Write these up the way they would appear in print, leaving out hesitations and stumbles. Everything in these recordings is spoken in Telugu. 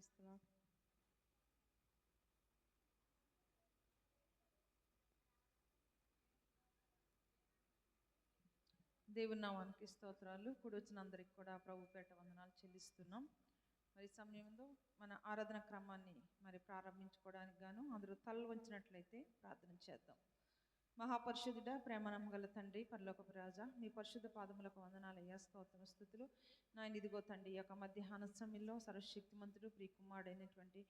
ప్రైస్తలా దేవుని నామానికి స్తోత్రాలు. కూడి వచ్చిన అందరికి కూడా ప్రభు పేట వందనాలు చెల్లిస్తున్నాం. మరి సమయంలో మన ఆరాధన క్రమాన్ని మరి ప్రారంభించుకోవడానికి గాను అందరూ తలలు వంచినట్లయితే ప్రార్థన చేద్దాం. మహాపరిశుద్ధుడ, ప్రేమనమ్మ గల తండ్రి, పరలోకపు రాజా, మీ పరిశుద్ధ పాదములకు వందనాలయ్యా, స్తోత్రం స్తుతులు. నాయన ఇదిగో తండ్రి, ఈ యొక్క మధ్యాహ్న సమయంలో సర్వశక్తిమంతుడు ప్రియకుమారుడైనటువంటి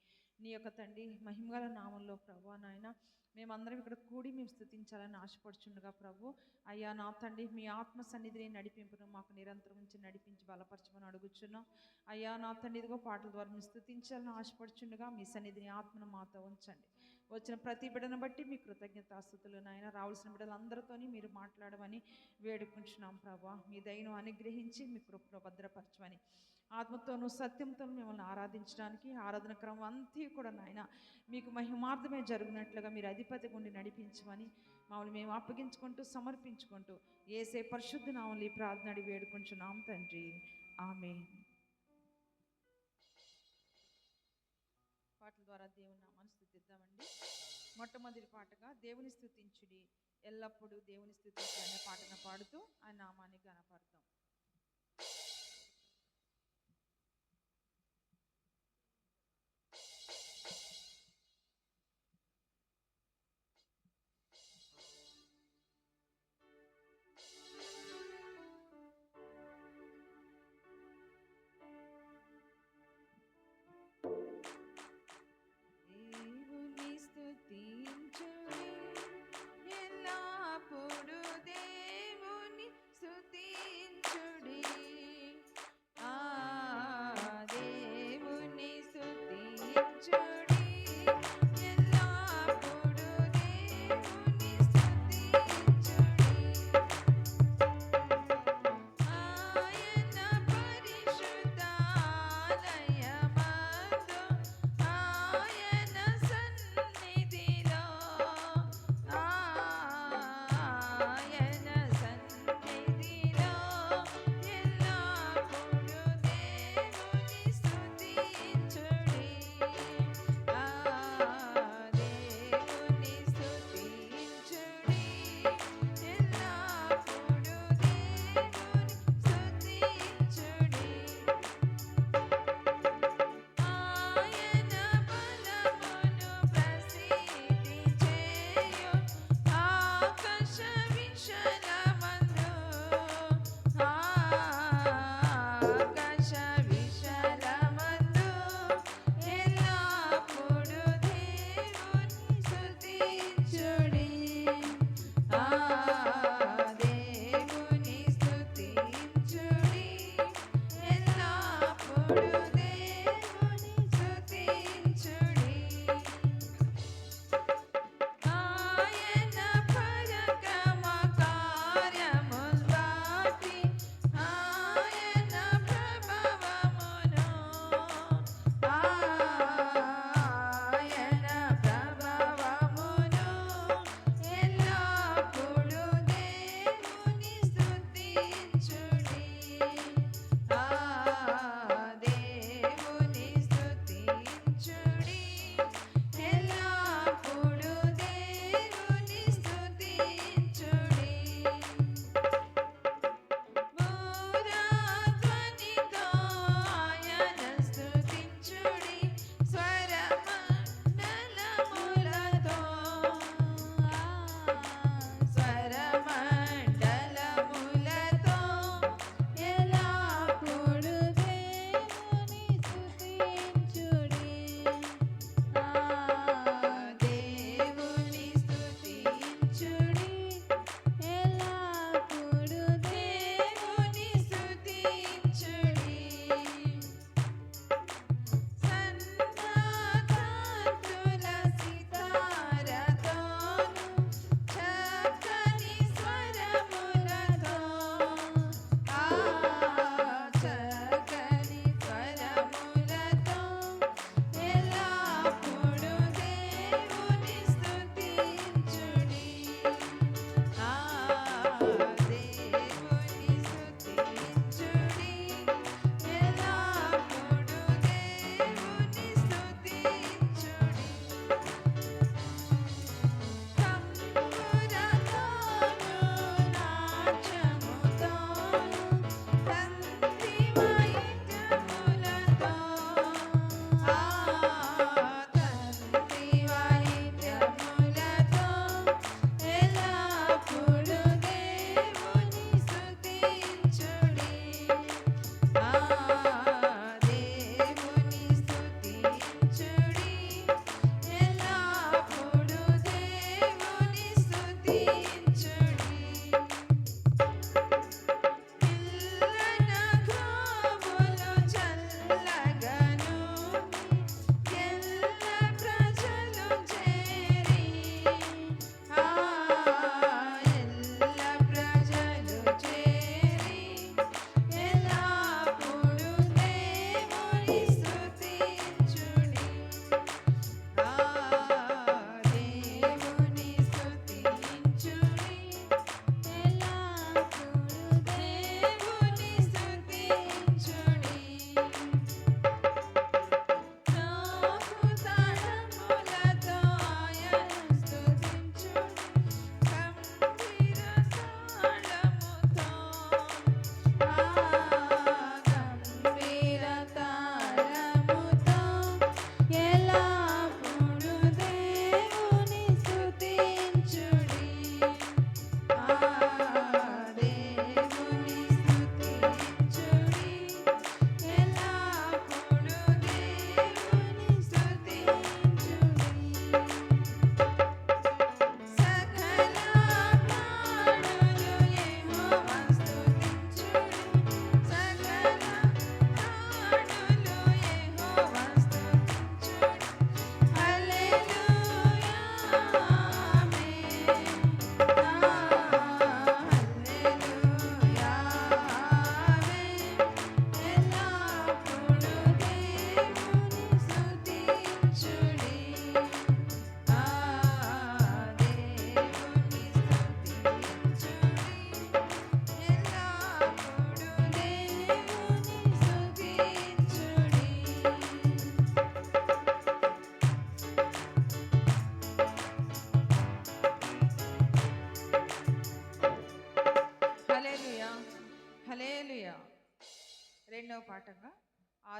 నీ యొక్క తండ్రి మహిమగల నామంలో ప్రభు నాయన మేమందరం ఇక్కడ కూడి మేము స్తుతించాలని ఆశపడుచుండగా ప్రభు అయ్యా నా తండ్రి, మీ ఆత్మ సన్నిధిని నడిపింపును మాకు నిరంతరం నుంచి నడిపించి బలపరచమని అడుగుచున్నాం. అయ్యా నా తండ్రి, ఇదిగో పాటల ద్వారా మేము స్తుతించాలని ఆశపడుచుండగా మీ సన్నిధిని ఆత్మను మాతో ఉంచండి. వచ్చిన ప్రతి బిడ్డను బట్టి మీ కృతజ్ఞతాస్తుతులు నాయన. రావాల్సిన బిడ్డలందరితోని మీరు మాట్లాడమని వేడుకుంటున్నాం ప్రభా. మీ దయను అనుగ్రహించి మీ కృపలో భద్రపరచమని, ఆత్మతోనూ సత్యంతో మిమ్మల్ని ఆరాధించడానికి ఆరాధన క్రమం అంతా కూడా నాయన మీకు మహిమార్థమే జరిగినట్లుగా మీరు అధిపతి గుండి నడిపించమని మమ్మల్ని మేము అప్పగించుకుంటూ సమర్పించుకుంటూ యేసే పరిశుద్ధ నామములో ఈ ప్రార్థన అడిగి వేడుకుంటున్నాం తండ్రి, ఆమేన్. పాటల ద్వారా దేవుని నామాన్ని స్తుతిద్దామండి. మొట్టమొదటి పాటగా దేవుని స్తుతించుడి, ఎల్లప్పుడూ దేవుని స్తుతించుడి అనే పాటను పాడుతూ ఆయన నామాన్ని గణపడతాం. దేవుని స్తుతించుడి, ఎల్లప్పుడు దేవుని స్తుతించుడి,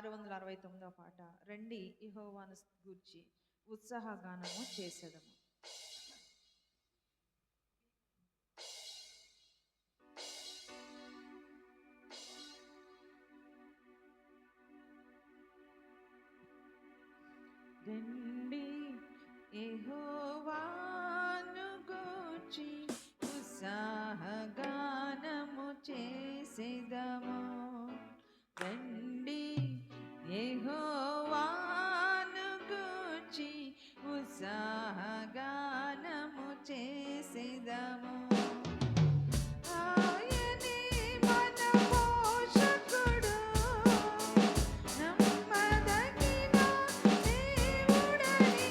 669వ పాట. రండి యెహోవాను గూర్చి ఉత్సాహగానము చేసేదము. రండి యెహోవాను గూర్చి ఉత్సాహగానము చేసేదము. రండి యెహోవాను గూర్చి ఉత్సాహగానము చేసేదము. ఆయనే మన పోషకుడు, నమ్మదగిన దేవుడని.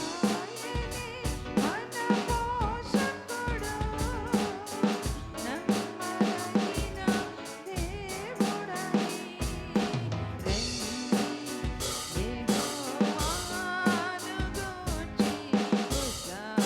ఆయనే మన పోషకుడు, నమ్మదగిన దేవుడని. రండి యెహోవాను గూర్చి ఉత్సాహగానము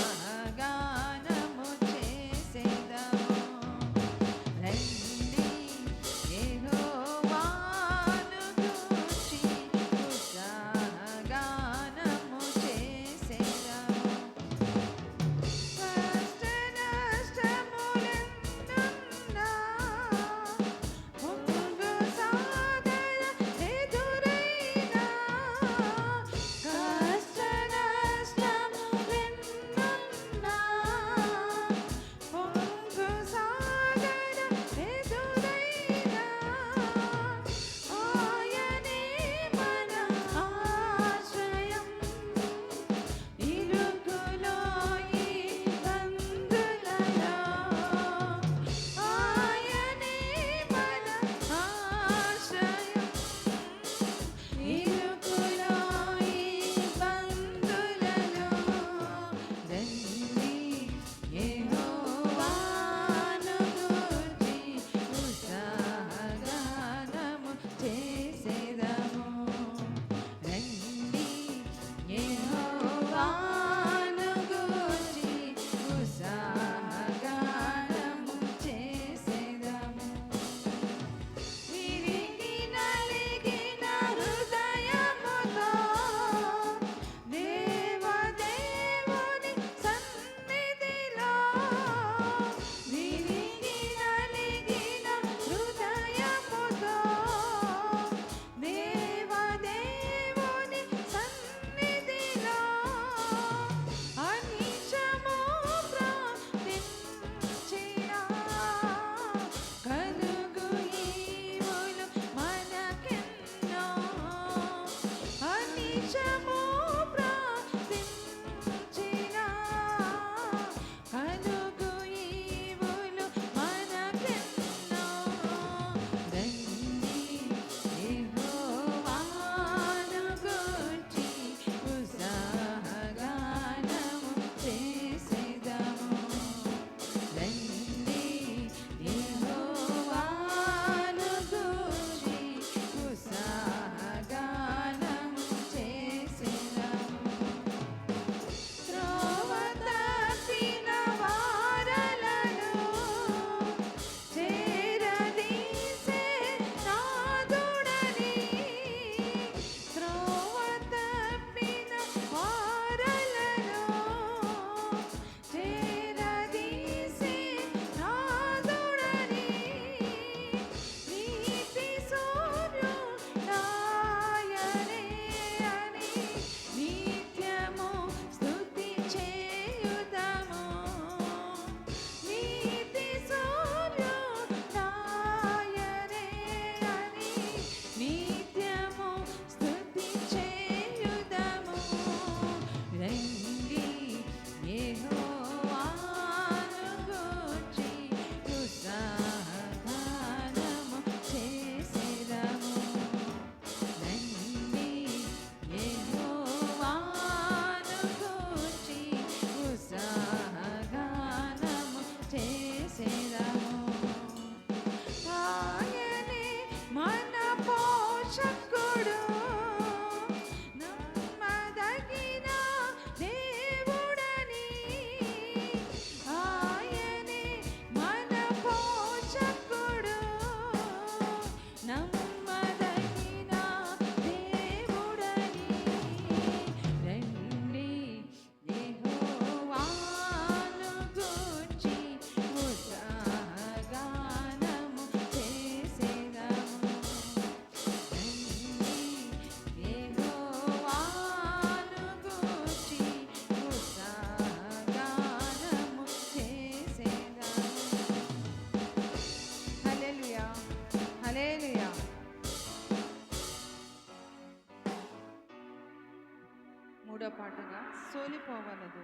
మూడో పాటగా సోలిపోవలదు,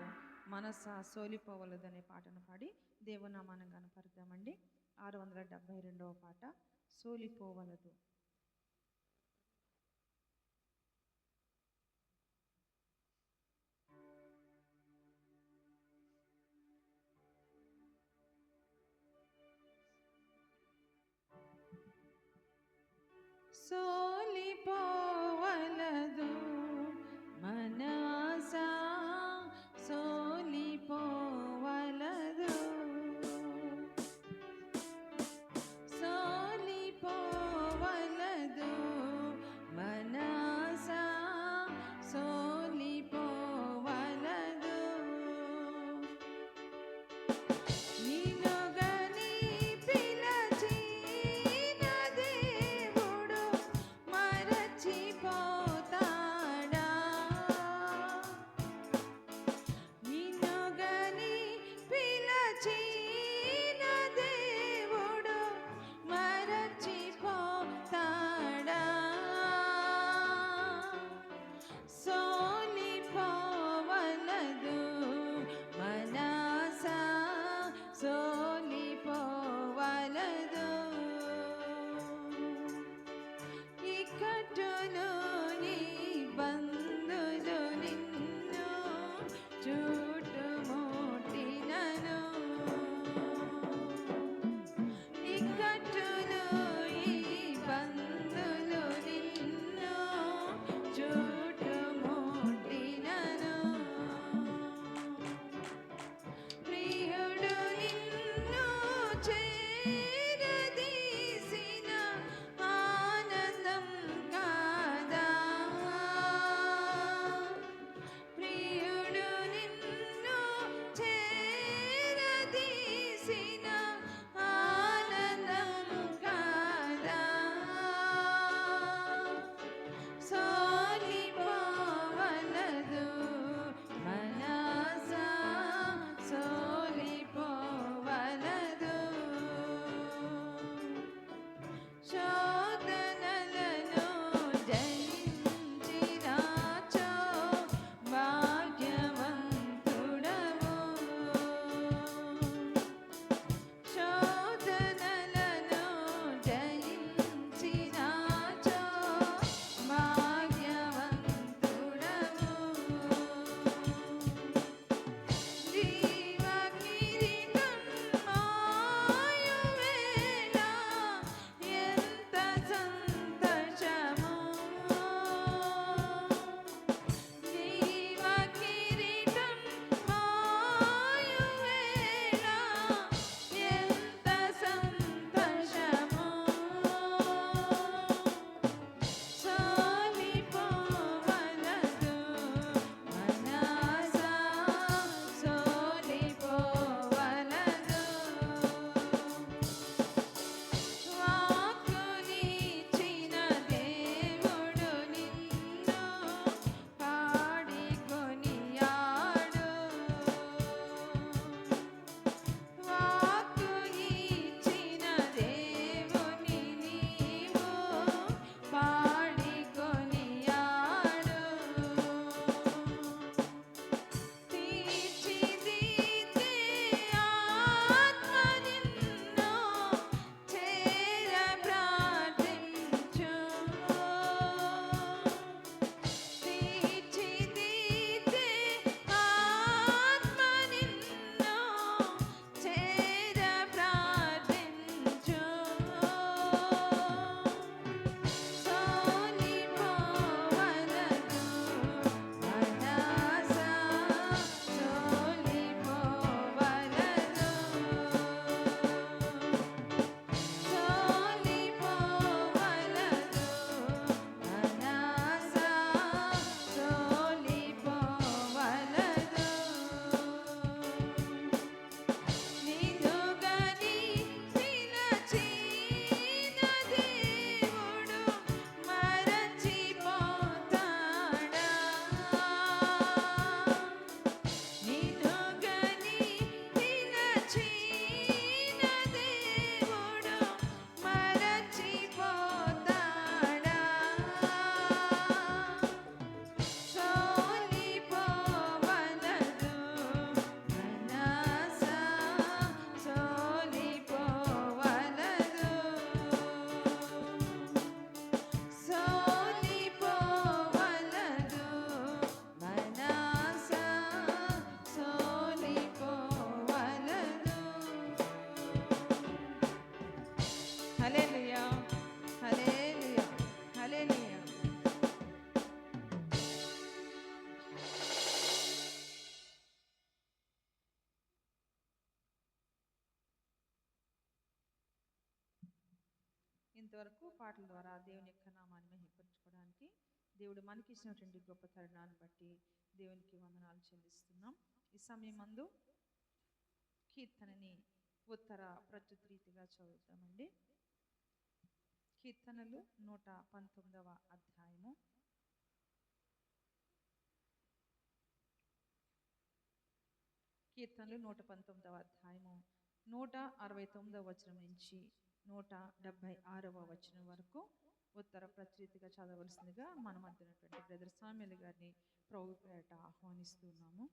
మనస సోలిపోవలదు అనే పాటను పాడి దేవునామాన్ని కనపరుద్దామండి. 672వ పాట సోలిపోవలదు. సోలిపోవలదు మనసా సోలిపోవలదు, సోలిపోవలదు మనసా సోలిపోవలదు. నినుగని పిలచిన దేవుడు మరచి ఇంతవరకు పాటల ద్వారా దేవుని యొక్క నామాన్ని మహిమపరచుకోవడానికి దేవుడు మనకి ఇచ్చినటువంటి గొప్ప తరుణాన్ని బట్టి దేవునికి వందనాలు చెల్లిస్తున్నాం. ఈ సమయం మందు కీర్తనని ఉత్తర ప్రత్యుత రీతిగా చదువుతామండి. కీర్తనలు 119వ అధ్యాయము. కీర్తనలు 119వ అధ్యాయము 169వ వచనం నుంచి 176వ వచనం వరకు ఉత్తర ప్రత్యుతిగా చదవలసిందిగా మన మధ్య ఉన్నటువంటి బ్రదర్ సామ్యుల్ గారిని ప్రభు పేరట ఆహ్వానిస్తున్నాము.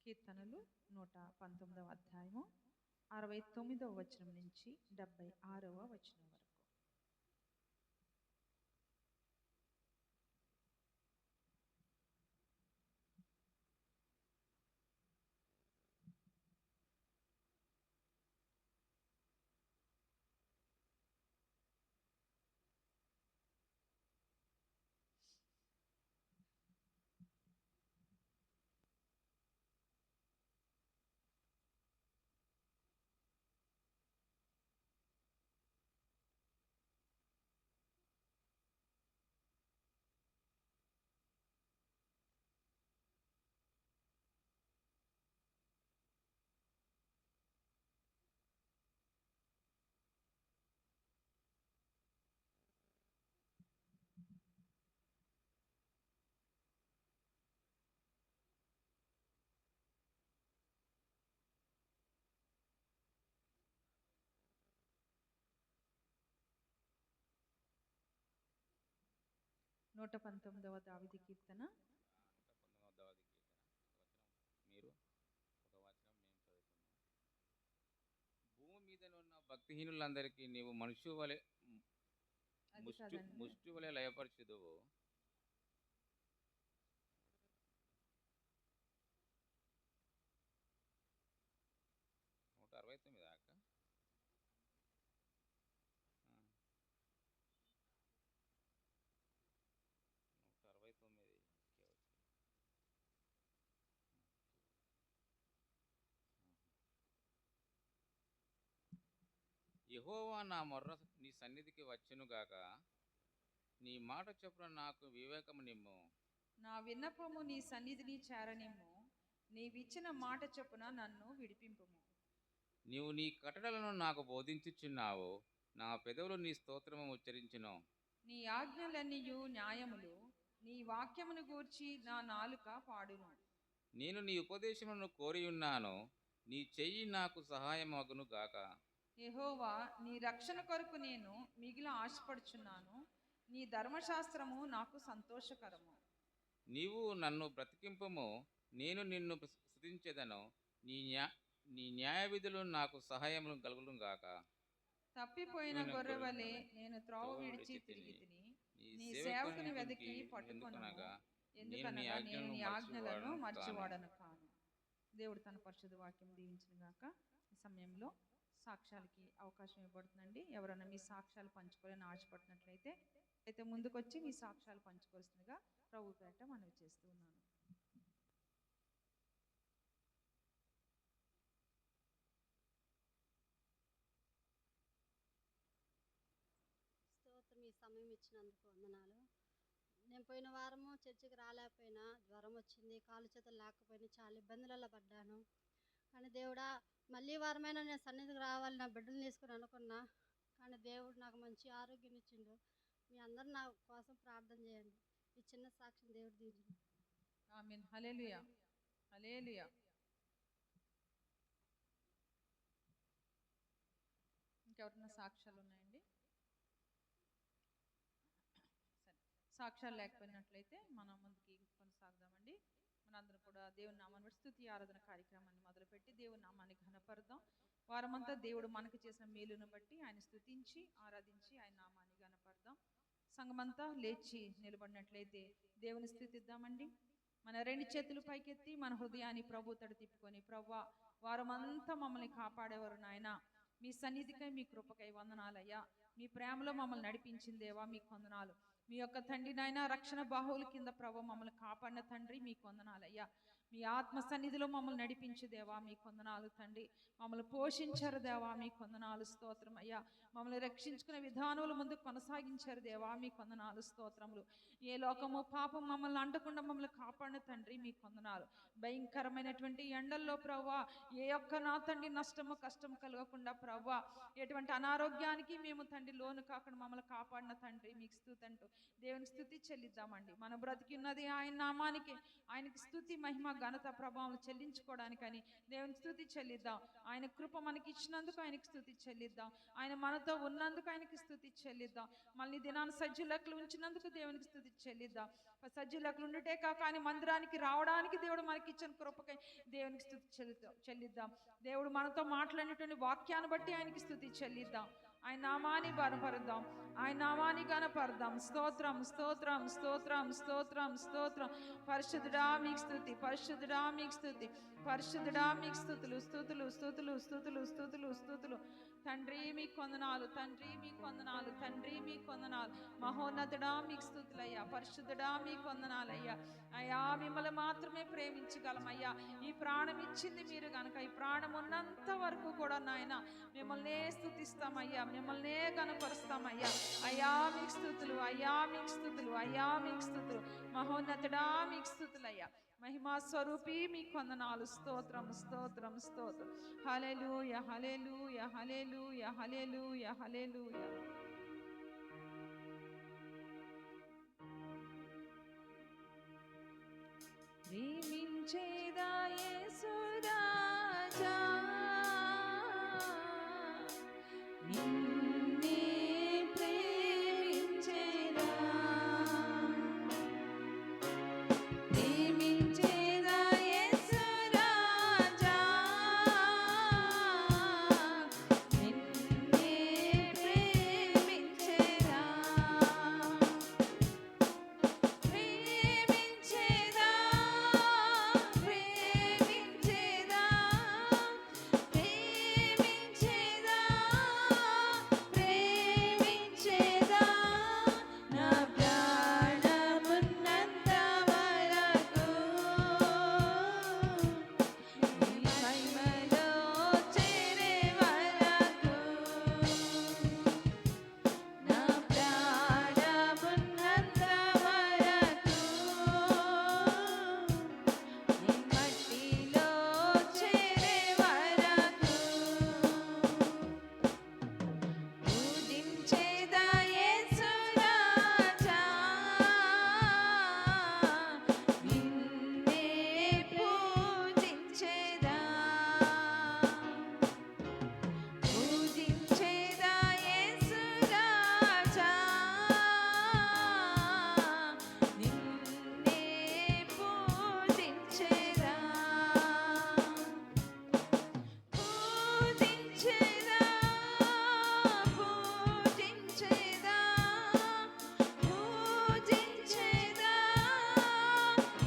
కీర్తనలు 119వ అధ్యాయము 69వ వచనం నుంచి 76వ వచనం వరకు. నూట 19వ దావీదు కీర్తన. మీరు ఒక వచనం మేము చదువుతున్నాం. భూమి మీద ఉన్న భక్తిహీనులందరికీ నీవు ముష్టి వలె లయపరచుదువు. నూట 69 దాకా 169 యెహోవా నా మొర్ర నీ సన్నిధికి వచ్చునుగాక, నీ మాట చొప్పున నాకు వివేకము నిమ్ము. నా విన్నపము నీ సన్నిధిని చేరనిమ్ము, నీవిచ్చిన మాట చొప్పున నన్ను విడిపింపుము. నీవు నీ కట్టడలను నాకు బోధించుచున్నావు, నా పెదవులు నీ స్తోత్రము ఉచ్చరించును. నీ ఆజ్ఞలన్నీయు న్యాయములు, నీ వాక్యమును గూర్చి నా నాలుక పాడును. నేను నీ ఉపదేశములను కోరియున్నాను, నీ చెయ్యి నాకు సహాయమగును గాక. యెహోవా, నీ రక్షణ కొరకు నేను మిగిలిన ఆశపడుచున్నాను, నీ ధర్మశాస్త్రము నాకు సంతోషకరము. నీవు నన్ను బ్రతికింపుము, నేను నిన్ను స్తుతించెదను, నీ న్యాయ విధులు నాకు సహాయములు కలుగును గాక. తప్పిపోయిన గొర్రెవలే నేను త్రోవ విడిచి తిరిగి తిని, నీ సేవకుని వెతికి పట్టుకొనగా, ఎందుకనగా నేను నీ ఆజ్ఞలను మర్చివాడను కాను. దేవుడు తన పరిశుద్ధ వాక్యం దీవించిన గాక. ఈ సమయంలో సాక్ష్యాలకి అవకాశం ఇవ్వబడుతుందండి. ఎవరైనా మీ సాక్ష్యాలు పంచుకోవాలని ఆశపడుతున్నట్లయితే అయితే ముందుకొచ్చి మీ సాక్ష్యాలు పంచుకోవాల్సిందిగా ప్రభు పేరట మనవి చేస్తూ ఉన్నాను. స్తోత్రం. ఈ సమయం ఇచ్చినందుకు వందనాలు. నేను పోయిన వారము చర్చికి రాలేకపోయినా, జ్వరం వచ్చింది, కాలు చేతులు లేకపోయినా, చాలా ఇబ్బందులలో పడ్డాను. కానీ దేవుడా, మళ్ళీ వారమైనా నేను సన్నిధికి రావాలి, నా బిడ్డలు తీసుకుని అనుకున్నా. కానీ దేవుడు నాకు మంచి ఆరోగ్యం ఇచ్చిండు. మీ అందరూ నా కోసం ప్రార్థన చేయండి. ఈ చిన్న సాక్ష్యం దేవుడు దీవించును. ఆమేన్. హల్లెలూయా, హల్లెలూయా. ఇంకెవరైనా సాక్ష్యాలు ఉన్నాయండి? సరే, సాక్ష్యాలు లేకపోయినట్లయితే మనం ముందుకి కొనసాగుదామండి. మనందరం కూడా దేవుని నామాన్ని బట్టి స్తుతి ఆరాధన కార్యక్రమాన్ని మొదలుపెట్టి దేవుని నామాన్ని ఘనపడదాం. వారమంతా దేవుడు మనకు చేసిన మేలును బట్టి ఆయన స్తుతించి ఆరాధించి ఆయన నామాన్ని ఘనపడదాం. సంఘమంతా లేచి నిలబడినట్లయితే దేవుని స్తుతిద్దామండి. మన రెండు చేతులు పైకెత్తి మన హృదయాన్ని ప్రభు తడు తిప్పుకొని, ప్రవ్వా, వారమంతా మమ్మల్ని కాపాడేవారు నాయన, మీ సన్నిధికై మీ కృపకై వందనాలయ్యా. మీ ప్రేమలో మమ్మల్ని నడిపించిందేవా మీకు వందనాలు. మీ యొక్క తండ్రి నాయన రక్షణ బాహువుల కింద ప్రభు మమ్మల్ని కాపాడిన తండ్రి మీకు వందనాలయ్యా. మీ ఆత్మ సన్నిధిలో మమ్మల్ని నడిపించు దేవా, మీ కొందనాలు తండ్రి. మమ్మల్ని పోషించారు దేవా, మీ కొందనాలు స్తోత్రం అయ్యా. మమ్మల్ని రక్షించుకునే విధానములు ముందు కొనసాగించారు దేవా, మీ కొందనాలు స్తోత్రములు. ఏ లోకము పాపం మమ్మల్ని అంటకుండా మమ్మల్ని కాపాడిన తండ్రి, మీ కొందనాలు. భయంకరమైనటువంటి ఎండల్లో ప్రవ్వా ఏ ఒక్క నా తండ్రి నష్టము కష్టము కలగకుండా ప్రవ్వా, ఎటువంటి అనారోగ్యానికి మేము తండ్రి లోను కాకుండా మమ్మల్ని కాపాడిన తండ్రి, మీకు స్తుతి అంటూ దేవునికి స్తుతి చెల్లిద్దామండి. మన బ్రతికిన్నది ఆయన నామానికి, ఆయనకి స్తుతి మహిమ ఘనత ప్రభావం చెల్లించుకోవడానికని దేవునికి స్తుతి చెల్లిద్దాం. ఆయన కృప మనకి ఇచ్చినందుకు ఆయనకి స్తుతి చెల్లిద్దాం. ఆయన మనతో ఉన్నందుకు ఆయనకి స్తుతి చెల్లిద్దాం. మళ్ళీ దినాన్ని సజ్జులకులు ఉంచినందుకు దేవునికి స్తుతి చెల్లిద్దాం. సజ్జులకులు ఉండుటే కాక ఆయన మందిరానికి రావడానికి దేవుడు మనకి ఇచ్చిన కృపకై దేవునికి స్తుతి చెల్లిద్దాం. దేవుడు మనతో మాట్లాడినటువంటి వాక్యాన్ని బట్టి ఆయనకి స్తుతి చెల్లిద్దాం. ఆయన నామాన్ని బలపరుద్దాం, ఆయన నామాన్ని గణపరుద్దాం. స్తోత్రం స్తోత్రం స్తోత్రం స్తోత్రం స్తోత్రం. పరిశుద్ధుడా మీకు స్తుతి, పరిశుద్ధుడా మీకు స్తుతి, పరిశుద్ధుడా మీకు స్తుతులు స్తుతులు స్తుతులు స్తుతులు స్తుతులు స్తుతులు. తండ్రి మీ కొందనాలు, తండ్రి మీ కొందనాలు, తండ్రి మీ కొందనాలు. మహోన్నతుడా మీకు స్తుతులయ్యా, పరిశుద్ధుడా మీ కొందనాలయ్యా. అయ్యా మిమ్మల్ని మాత్రమే ప్రేమించగలమయ్యా. ఈ ప్రాణం ఇచ్చింది మీరు కనుక ఈ ప్రాణం ఉన్నంత వరకు కూడా నాయన మిమ్మల్నే స్తుతిస్తామయ్యా, మిమ్మల్నే కనపరుస్తామయ్యా. అయ్యా మీకు స్తుతులు, అయ్యా మీకు స్తుతులు, అయ్యా మీకు స్తుతులు. మహోన్నతుడా మీకు స్తుతులయ్యా. మహిమా స్వరూపి మీ కొందనాలు. స్తోత్రం స్తోత్రం స్తోత్రం. హల్లెలూయా హల్లెలూయా హల్లెలూయా హల్లెలూయా హల్లెలూయా. ప్రేమించేదా యేసు రాజా, నిన్నే ప్రేమించేదా. ప్రేమించేదా యేసు రాజా, నిన్నే ప్రేమించేదా. ప్రేమించేదా ప్రేమించేదా ప్రేమించేదా ప్రేమించేదా. నా ప్రాణమున్నంత వరకు నీ మహిమలో చేరే వరకు. నా ప్రాణమున్నంత వరకు నీ మట్టిలో చేరే వరకు. పూజించేదా యేసు రాజా, నిన్నే పూజించేదా. పూజించేదా యేసు రాజా, నిన్నే పూజించేదా. పూజించేదా పూజించేదా పూజించేదా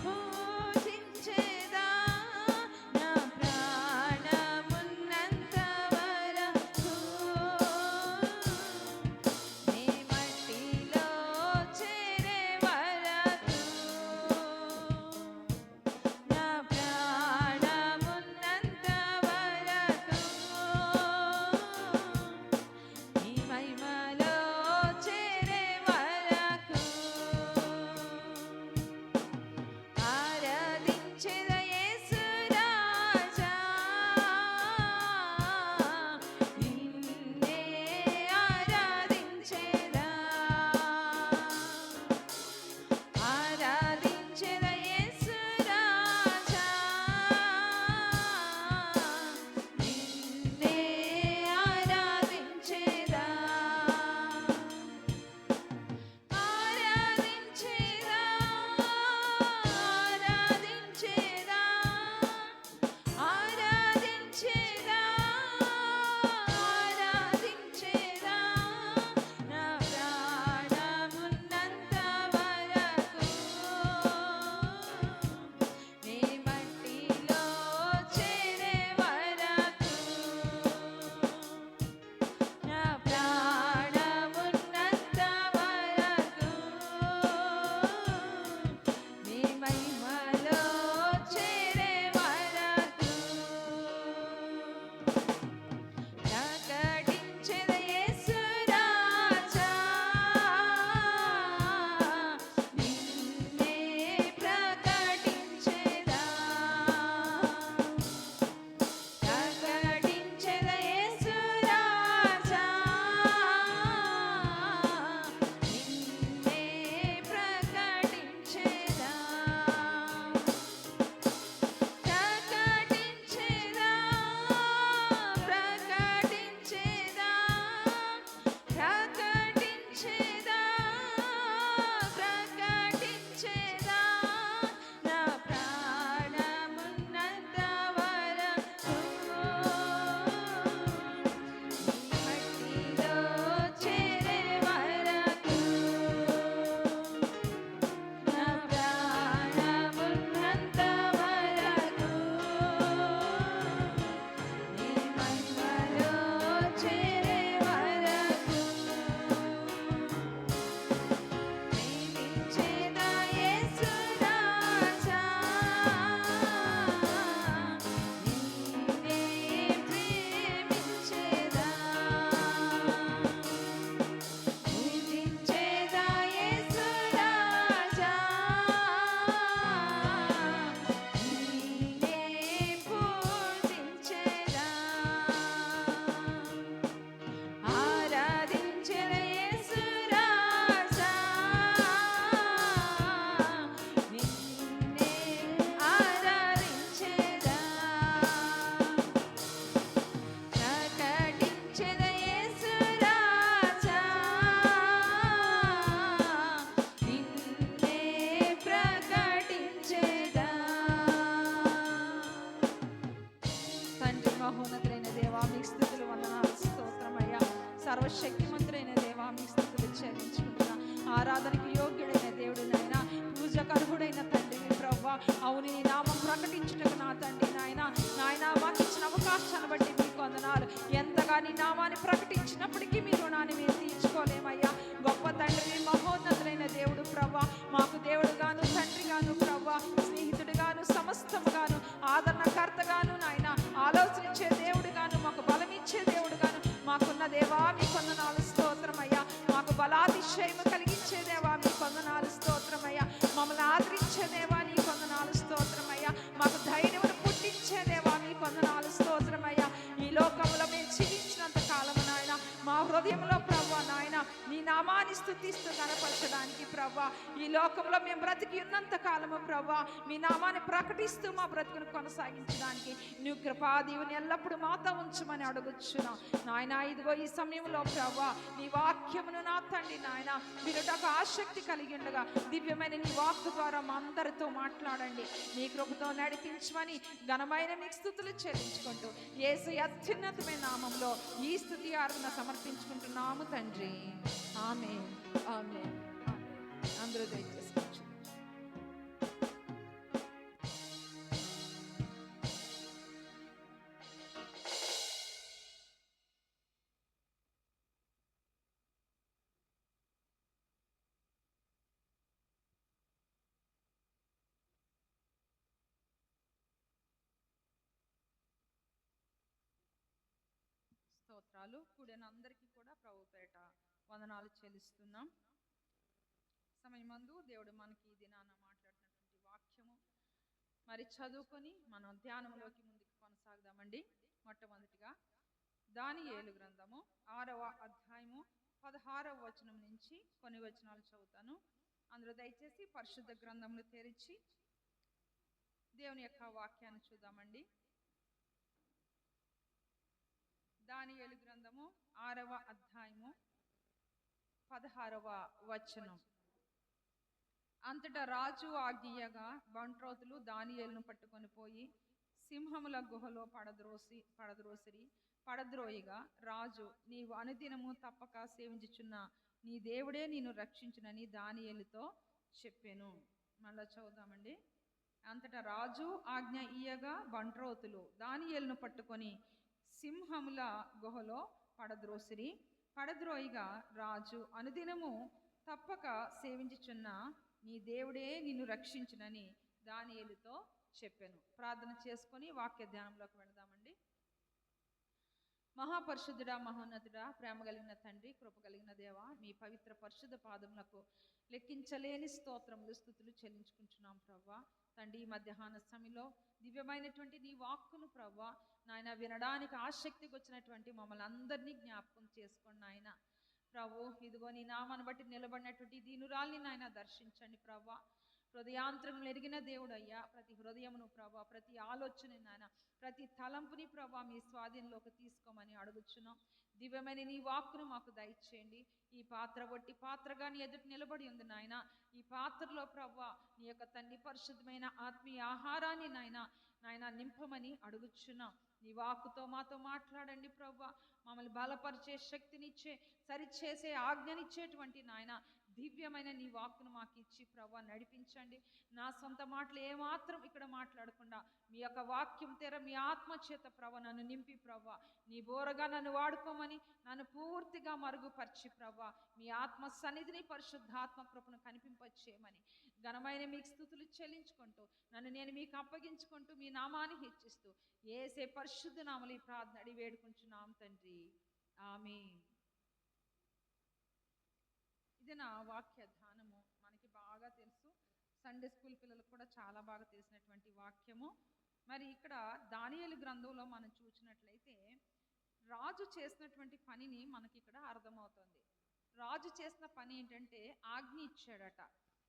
పూజించేదా. నా ప్రాణమున్నంత వరకు నీ మట్టిలో చేరే వరకు. నా ప్రాణమున్నంత వరకు నీ మహిమలో చేరే వరకు. ఆరాధించెదా యేసు రాజా, నిన్నే ఆరాధించెదా. ఆరాధించెదా యేసు రాజా, నిన్నే ఆరాధించెదా. ఆరాధించెదా ఆరాధించెదా ఆరాధించెదా ఆరాధించెదా. నా ప్రాణమున్నంత వరకు నీ మట్టిలో చేరే వరకు. నా ప్రాణమున్నంత వరకు ఆరాధనకి యోగ్యుడైన దేవుడు నాయన, పూజకు అర్హుడైన తండ్రి ప్రవ్వా. అవును, నీ నామం ప్రకటించుటకు నా తండ్రి నాయన, మాకు ఇచ్చిన అవకాశాన్ని బట్టి మీకు వందనాలు. ఎంతగా నీ నామాన్ని ప్రకటించినప్పటికీ మీ రుణాన్ని మేము తీర్చుకోలేమయ్యా. గొప్ప తండ్రి, మహోన్నతులైన దేవుడు ప్రవ్వా, మాకు దేవుడుగాను తండ్రిగాను ప్రవ్వా, స్నేహితుడిగాను సమస్తముగాను ఆదరణకర్తగాను నాయన, ఆలోచించే దేవుడుగాను, మాకు బలమిచ్చే దేవుడుగాను మాకున్న దేవా మీ కొందనాలు స్తోత్రమయ్యా. మాకు బలాతిశయము కలిగించే దేవా మీ కొందనాలు స్తోత్రమయ్యా. మమ్మల్ని ఆదరించే దేవా నీ కొందనాలు స్తోత్రమయ్యా. మాకు ధైర్యమును పుట్టించే దేవా మీ కొందనాలు స్తోత్రమయ్యా. ఈ లోకంలో మేము జీవించినంత కాలము నాయన, మా హృదయంలో ప్రవ్వా నాయన నీ నామాన్ని స్తుతిస్తూ కనపరచడానికి ప్రవ్వా, ఈ లోకంలో మేము బ్రతికి ఉన్నంత కాలము ప్రవ్వా మీ నామాన్ని ప్రకటిస్తూ మా బ్రతుకును కొనసాగించడానికి నువ్వు కృపాదీవుని ఎల్లప్పుడూ మాతో ఉంచమని అడుగుచున్నాం నాయన. ఇదిగో ఈ సమయంలో ప్రవ్వా నీ వాక్యమును నా తండ్రి నాయన వినుటకు ఆసక్తి కలిగి ఉండగా దివ్యమైన నీ వాక్కు ద్వారా మా అందరితో మాట్లాడండి. నీ కృపతో నడిపించమని ఘనమైన మీకు స్తుతులు చెల్లించుకుంటూ యేసు అత్యున్నతమైన నామంలో ఈ స్తుతి ఆరాధన సమర్పించుకుంటున్నాము తండ్రి. ఆమేన్, ఆమేన్, ఆమేన్. అందరూ దయచేసి కూర్చోండి. స్తోత్రాలు. కూడిన అందరికీ కూడా ప్రభుపేట వందనాలు చెల్లిస్తున్నాం. సమయమందు దేవుడు మనకి ఈ దినాన మాట్లాడినటువంటి వాక్యము మరి చదువుకొని మనం ధ్యానంలోకి ముందుకు కొనసాగుదామండి. మొట్టమొదటిగా దానియేలు గ్రంథము 6వ అధ్యాయము 16వ వచనం నుంచి కొన్ని వచనాలు చదువుతాను. అందరూ దయచేసి పరిశుద్ధ గ్రంథములు తెరిచి దేవుని యొక్క వాక్యాన్ని చూద్దామండి. దానియేలు గ్రంథము 6వ అధ్యాయము 16వ వచనం. అంతటా రాజు ఆజ్ఞయగా బంట్రోతులు దానియేలును పట్టుకొని పోయి సింహముల గుహలో పడద్రోయిగా రాజు, నీవు అనుదినము తప్పక సేవించుచున్న నీ దేవుడే నిన్ను రక్షించునని దానియేలుతో చెప్పెను. మళ్ళా చదువుదామండి. అంతటా రాజు ఆజ్ఞ ఇయ్యగా బంట్రోతులు దానియేలును పట్టుకొని సింహముల గుహలో పడద్రోయిగా రాజు, అనుదినము తప్పక సేవించుచున్న నీ దేవుడే నిన్ను రక్షించునని దానియేలుతో చెప్పాను. ప్రార్థన చేసుకొని వాక్య ధ్యానంలోకి వెళదామండి. మహాపరిశుద్ధుడా, మహోన్నతుడా, ప్రేమ కలిగిన తండ్రి, కృప కలిగిన దేవా, మీ పవిత్ర పరిశుద్ధ పాదములకు లెక్కించలేని స్తోత్రములు స్తుతులు చెల్లించుకుంటున్నాం ప్రవ్వా. తండ్రి, ఈ మధ్యాహ్న సమయంలో దివ్యమైనటువంటి నీ వాక్కును ప్రవ్వా నాయన వినడానికి ఆసక్తికి వచ్చినటువంటి మమ్మల్ని అందరినీ జ్ఞాపకం చేసుకోండి నాయన. ప్రభు, ఇదిగో నీ నామాన్ని బట్టి నిలబడినటువంటి దీనురాల్ని నాయన దర్శించండి ప్రవ్వా. హృదయాంతరం ఎరిగిన దేవుడు అయ్యా, ప్రతి హృదయమును ప్రభా, ప్రతి ఆలోచన నాయన, ప్రతి తలంపుని ప్రభా మీ స్వాధీనంలోకి తీసుకోమని అడుగుచున్నాం. దివ్యమైన నీ వాక్కును మాకు దయచేయండి. ఈ పాత్ర ఒట్టి పాత్రగా నీ ఎదుటి నిలబడి ఉంది నాయన. ఈ పాత్రలో ప్రవ్వా నీ యొక్క తండ్రి పరిశుద్ధమైన ఆత్మీయ ఆహారాన్ని నాయన నింపమని అడుగుచున్నాం. నీ వాక్కుతో మాతో మాట్లాడండి ప్రవ్వా. మమ్మల్ని బలపరిచే శక్తినిచ్చే, సరిచేసే ఆజ్ఞనిచ్చేటువంటి నాయన దివ్యమైన నీ వాక్కును మాకు ఇచ్చి ప్రవ్వా నడిపించండి. నా సొంత మాటలు ఏమాత్రం ఇక్కడ మాట్లాడకుండా మీ యొక్క వాక్యం తెర మీ ఆత్మ చేత ప్రవ్వ నన్ను నింపి ప్రవ్వా నీ బోరగా నన్ను వాడుకోమని, నన్ను పూర్తిగా మరుగుపరిచి ప్రవ్వా మీ ఆత్మ సన్నిధిని పరిశుద్ధాత్మ కృపను కనిపింపచేయమని ఘనమైన మీకు స్తుతులు చెల్లించుకుంటూ నన్ను నేను మీకు అప్పగించుకుంటూ మీ నామాన్ని హెచ్చిస్తూ యేసే పరిశుద్ధ నామములో ఈ ప్రార్థన అడిగి వేడుకుంటున్నాం తండ్రి. ఆమేన్. ఇది నా వాక్య ధ్యానము. మనకి బాగా తెలుసు, సండే స్కూల్ పిల్లలకు కూడా చాలా బాగా తెలిసినటువంటి వాక్యము. మరి ఇక్కడ దానియేలు గ్రంథంలో మనం చూసినట్లయితే రాజు చేసినటువంటి పనిని మనకి ఇక్కడ అర్థమవుతుంది. రాజు చేసిన పని ఏంటంటే ఆజ్ఞ ఇచ్చాడట.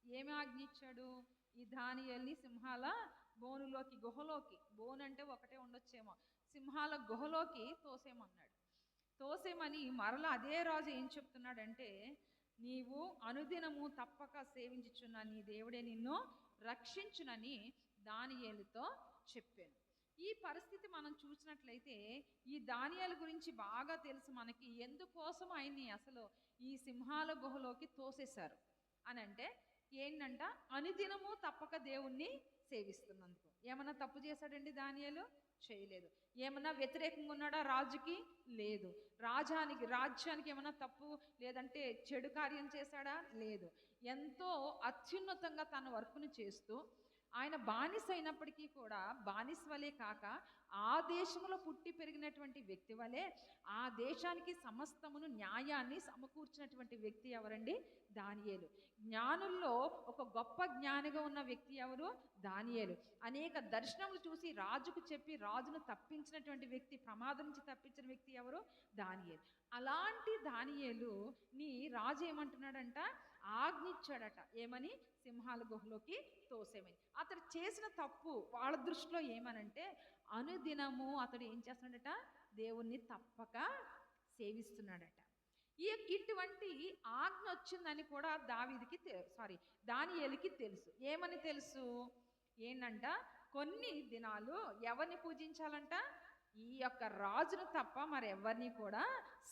ఏమి ఆజ్ఞ ఇచ్చాడు? ఈ దానియేలుని సింహాల బోనులోకి, గుహలోకి, బోను అంటే ఒకటే ఉండొచ్చేమో, సింహాల గుహలోకి తోసేమన్నాడు. తోసేమని మరలా అదే రాజు ఏం చెప్తున్నాడంటే, నీవు అనుదినము తప్పక సేవించుచున్న నీ దేవుడే నిన్ను రక్షించునని దానియేలుతో చెప్పాను. ఈ పరిస్థితి మనం చూసినట్లయితే ఈ దానియేలు గురించి బాగా తెలుసు మనకి. ఎందుకోసం ఆయన్ని అసలు ఈ సింహాల గుహలోకి తోసేశారు? అని అంటే ఏంటంట, అనుదినము తప్పక దేవుణ్ణి సేవిస్తున్నందుకు. ఏమన్నా తప్పు చేశాడండి దానియేలు? చేయలేదు. ఏమన్నా వ్యతిరేకంగా ఉన్నాడా రాజుకి? లేదు. రాజ్యానికి ఏమన్నా తప్పు లేదంటే చెడు కార్యం చేశాడా? లేదు. ఎంతో అత్యున్నతంగా తన వర్క్ను చేస్తూ ఆయన బానిస అయినప్పటికీ కూడా బానిస వలే కాక ఆ దేశంలో పుట్టి పెరిగినటువంటి వ్యక్తి వలె ఆ దేశానికి సమస్తమును న్యాయాన్ని సమకూర్చినటువంటి వ్యక్తి ఎవరండి? దానియేలు. జ్ఞానుల్లో ఒక గొప్ప జ్ఞానిగా ఉన్న వ్యక్తి ఎవరు? దానియేలు. అనేక దర్శనములు చూసి రాజుకు చెప్పి రాజును తప్పించినటువంటి వ్యక్తి, ప్రమాదం నుంచి తప్పించిన వ్యక్తి ఎవరు? దానియేలు. అలాంటి దానియేలు నీ రాజు ఏమంటున్నాడంట? ఆజ్ఞించాడట. ఏమని? సింహాల గుహలోకి తోసేమని. అతడు చేసిన తప్పు వాళ్ళ దృష్టిలో ఏమనంటే, అనుదినము అతడు ఏం చేస్తున్నాడట? దేవుణ్ణి తప్పక సేవిస్తున్నాడట. ఇటువంటి ఆజ్ఞ వచ్చిందని కూడా దానియేలుకి తెలుసు. ఏమని తెలుసు? ఏంటంట, కొన్ని దినాలు ఎవరిని పూజించాలంట? ఈ యొక్క రాజును తప్ప మరెవరిని కూడా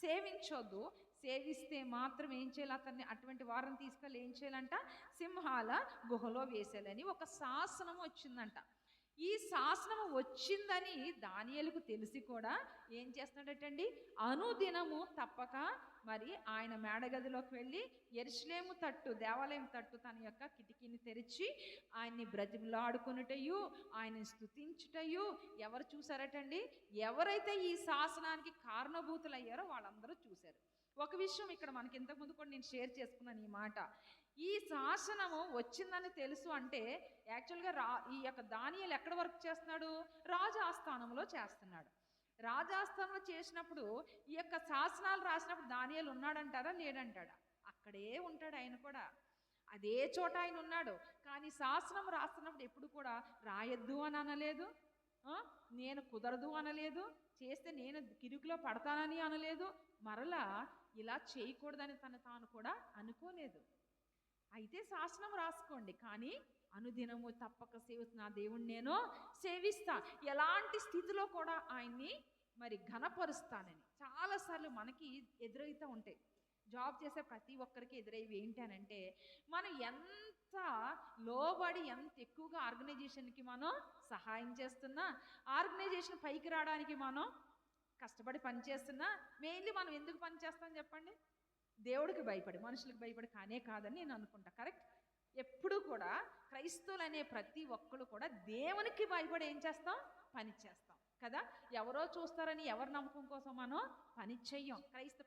సేవించొద్దు. సేవిస్తే మాత్రం ఏం చేయాలి? అతన్ని, అటువంటి వారిని తీసుకెళ్ళి ఏం చేయాలంట? సింహాల గుహలో వేసేయాలని ఒక శాసనం వచ్చిందంట. ఈ శాసనం వచ్చిందని దానియేలుకు తెలిసి కూడా ఏం చేస్తున్నాడటండి? అనుదినము తప్పక మరి ఆయన మేడగదిలోకి వెళ్ళి యెరూషలేము తట్టు, దేవాలయం తట్టు తన యొక్క కిటికీని తెరిచి ఆయన్ని బ్రతిమలాడుకొనుటయు, ఆయన్ని స్తుతించుటయు ఎవరు చూసారటండి? ఎవరైతే ఈ శాసనానికి కారణభూతులయ్యారో వాళ్ళందరూ చూశారు. ఒక విషయం ఇక్కడ మనకి ఇంతకుముందు కూడా నేను షేర్ చేసుకున్నాను ఈ మాట. ఈ శాసనము వచ్చిందని తెలుసు అంటే యాక్చువల్గా ఈ యొక్క దానియేలు ఎక్కడ వర్క్ చేస్తున్నాడు? రాజు ఆస్థానంలో చేస్తున్నాడు. రాజాస్థానంలో చేసినప్పుడు ఈ యొక్క శాసనాలు రాసినప్పుడు దానియేలు ఉన్నాడంటారా? లేడంటాడా? అక్కడే ఉంటాడు ఆయన కూడా. అదే చోట ఆయన ఉన్నాడు. కానీ శాసనం రాస్తున్నప్పుడు ఎప్పుడు కూడా రాయొద్దు అని అనలేదు, నేను కుదరదు అనలేదు, చేస్తే నేను కిరుకులో పడతానని అనలేదు, మరలా ఇలా చేయకూడదని తాను కూడా అనుకోలేదు. అయితే శాసనం రాసుకోండి, కానీ అనుదినము తప్పక నా దేవుణ్ణి నేను సేవిస్తా, ఎలాంటి స్థితిలో కూడా ఆయన్ని మరి ఘనపరుస్తానని. చాలాసార్లు మనకి ఎదురవుతూ ఉంటాయి. జాబ్ చేసే ప్రతి ఒక్కరికి ఎదురయ్యేవి ఏంటి అని అంటే, మనం ఎంత లోబడి ఎంత ఎక్కువగా ఆర్గనైజేషన్కి మనం సహాయం చేస్తున్నా, ఆర్గనైజేషన్ పైకి రావడానికి మనం కష్టపడి పనిచేస్తున్నా, మెయిన్లీ మనం ఎందుకు పనిచేస్తాం చెప్పండి? దేవుడికి భయపడి, మనుషులకు భయపడి కాదని నేను అనుకుంటా. కరెక్ట్? ఎప్పుడు కూడా క్రైస్తవులు అనే ప్రతి ఒక్కరు కూడా దేవునికి భయపడి ఏం చేస్తాం? పని చేస్తాం కదా. ఎవరో చూస్తారని ఎవరి నమ్మకం కోసం మనం పని చెయ్యం.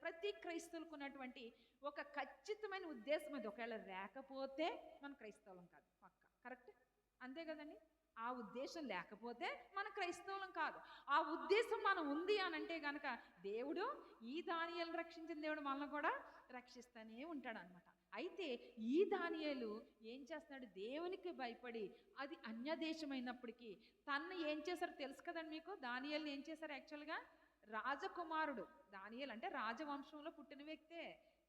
ప్రతి క్రైస్తవులకు ఉన్నటువంటి ఒక ఖచ్చితమైన ఉద్దేశం అది. ఒకవేళ లేకపోతే మనం క్రైస్తవులం కాదు, పక్క. కరెక్ట్? అంతే కదండి. ఆ ఉద్దేశం లేకపోతే మన క్రైస్తవులం కాదు. ఆ ఉద్దేశం మనం ఉంది అని అంటే కనుక దేవుడు, ఈ దానియేలును రక్షించిన దేవుడు మనల్ని కూడా రక్షిస్తూనే ఉంటాడు అనమాట. అయితే ఈ దానియేలు ఏం చేస్తున్నాడు? దేవునికి భయపడి, అది అన్యదేశమైనప్పటికీ తను ఏం చేశారో తెలుసు కదండి మీకు. దానియేలుని ఏం చేశారు? యాక్చువల్గా రాజకుమారుడు. దానియేలు అంటే రాజవంశంలో పుట్టిన వ్యక్తే.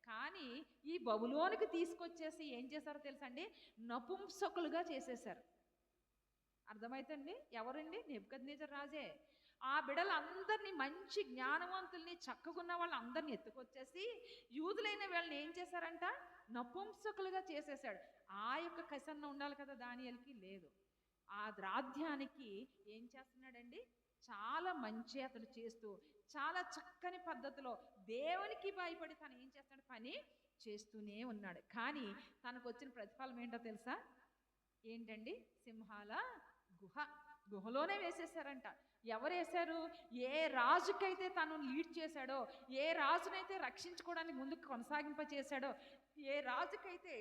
కానీ ఈ బబులోనికి తీసుకొచ్చేసి ఏం చేశారో తెలుసండి? నపుంసకులుగా చేసేశారు. అర్థమైతండి? ఎవరండి? నెబుకద్నెజర్ రాజే. ఆ బిడ్డలందరినీ, మంచి జ్ఞానవంతుల్ని, చక్కగున్న వాళ్ళందరినీ ఎత్తుకొచ్చేసి యూదులైన వీళ్ళని ఏం చేశారంట? నపుంసకులుగా చేసేసాడు. ఆ యొక్క కసన్న ఉండాలి కదా దానియేలుకి? లేదు. ఆ రాధ్యానికి ఏం చేస్తున్నాడండి? చాలా మంచి అతడు చేస్తూ, చాలా చక్కని పద్ధతిలో దేవునికి భయపడి తను ఏం చేస్తాడు? పని చేస్తూనే ఉన్నాడు. కానీ తనకు వచ్చిన ప్రతిఫలం ఏంటో తెలుసా? ఏంటండి? సింహాల గుహలోనే వేసేసారంట. ఎవరు వేశారు? ఏ రాజుకైతే తను లీడ్ చేశాడో, ఏ రాజునైతే రక్షించుకోవడానికి ముందుకు కొనసాగింప చేశాడో, ఏ రాజుకైతే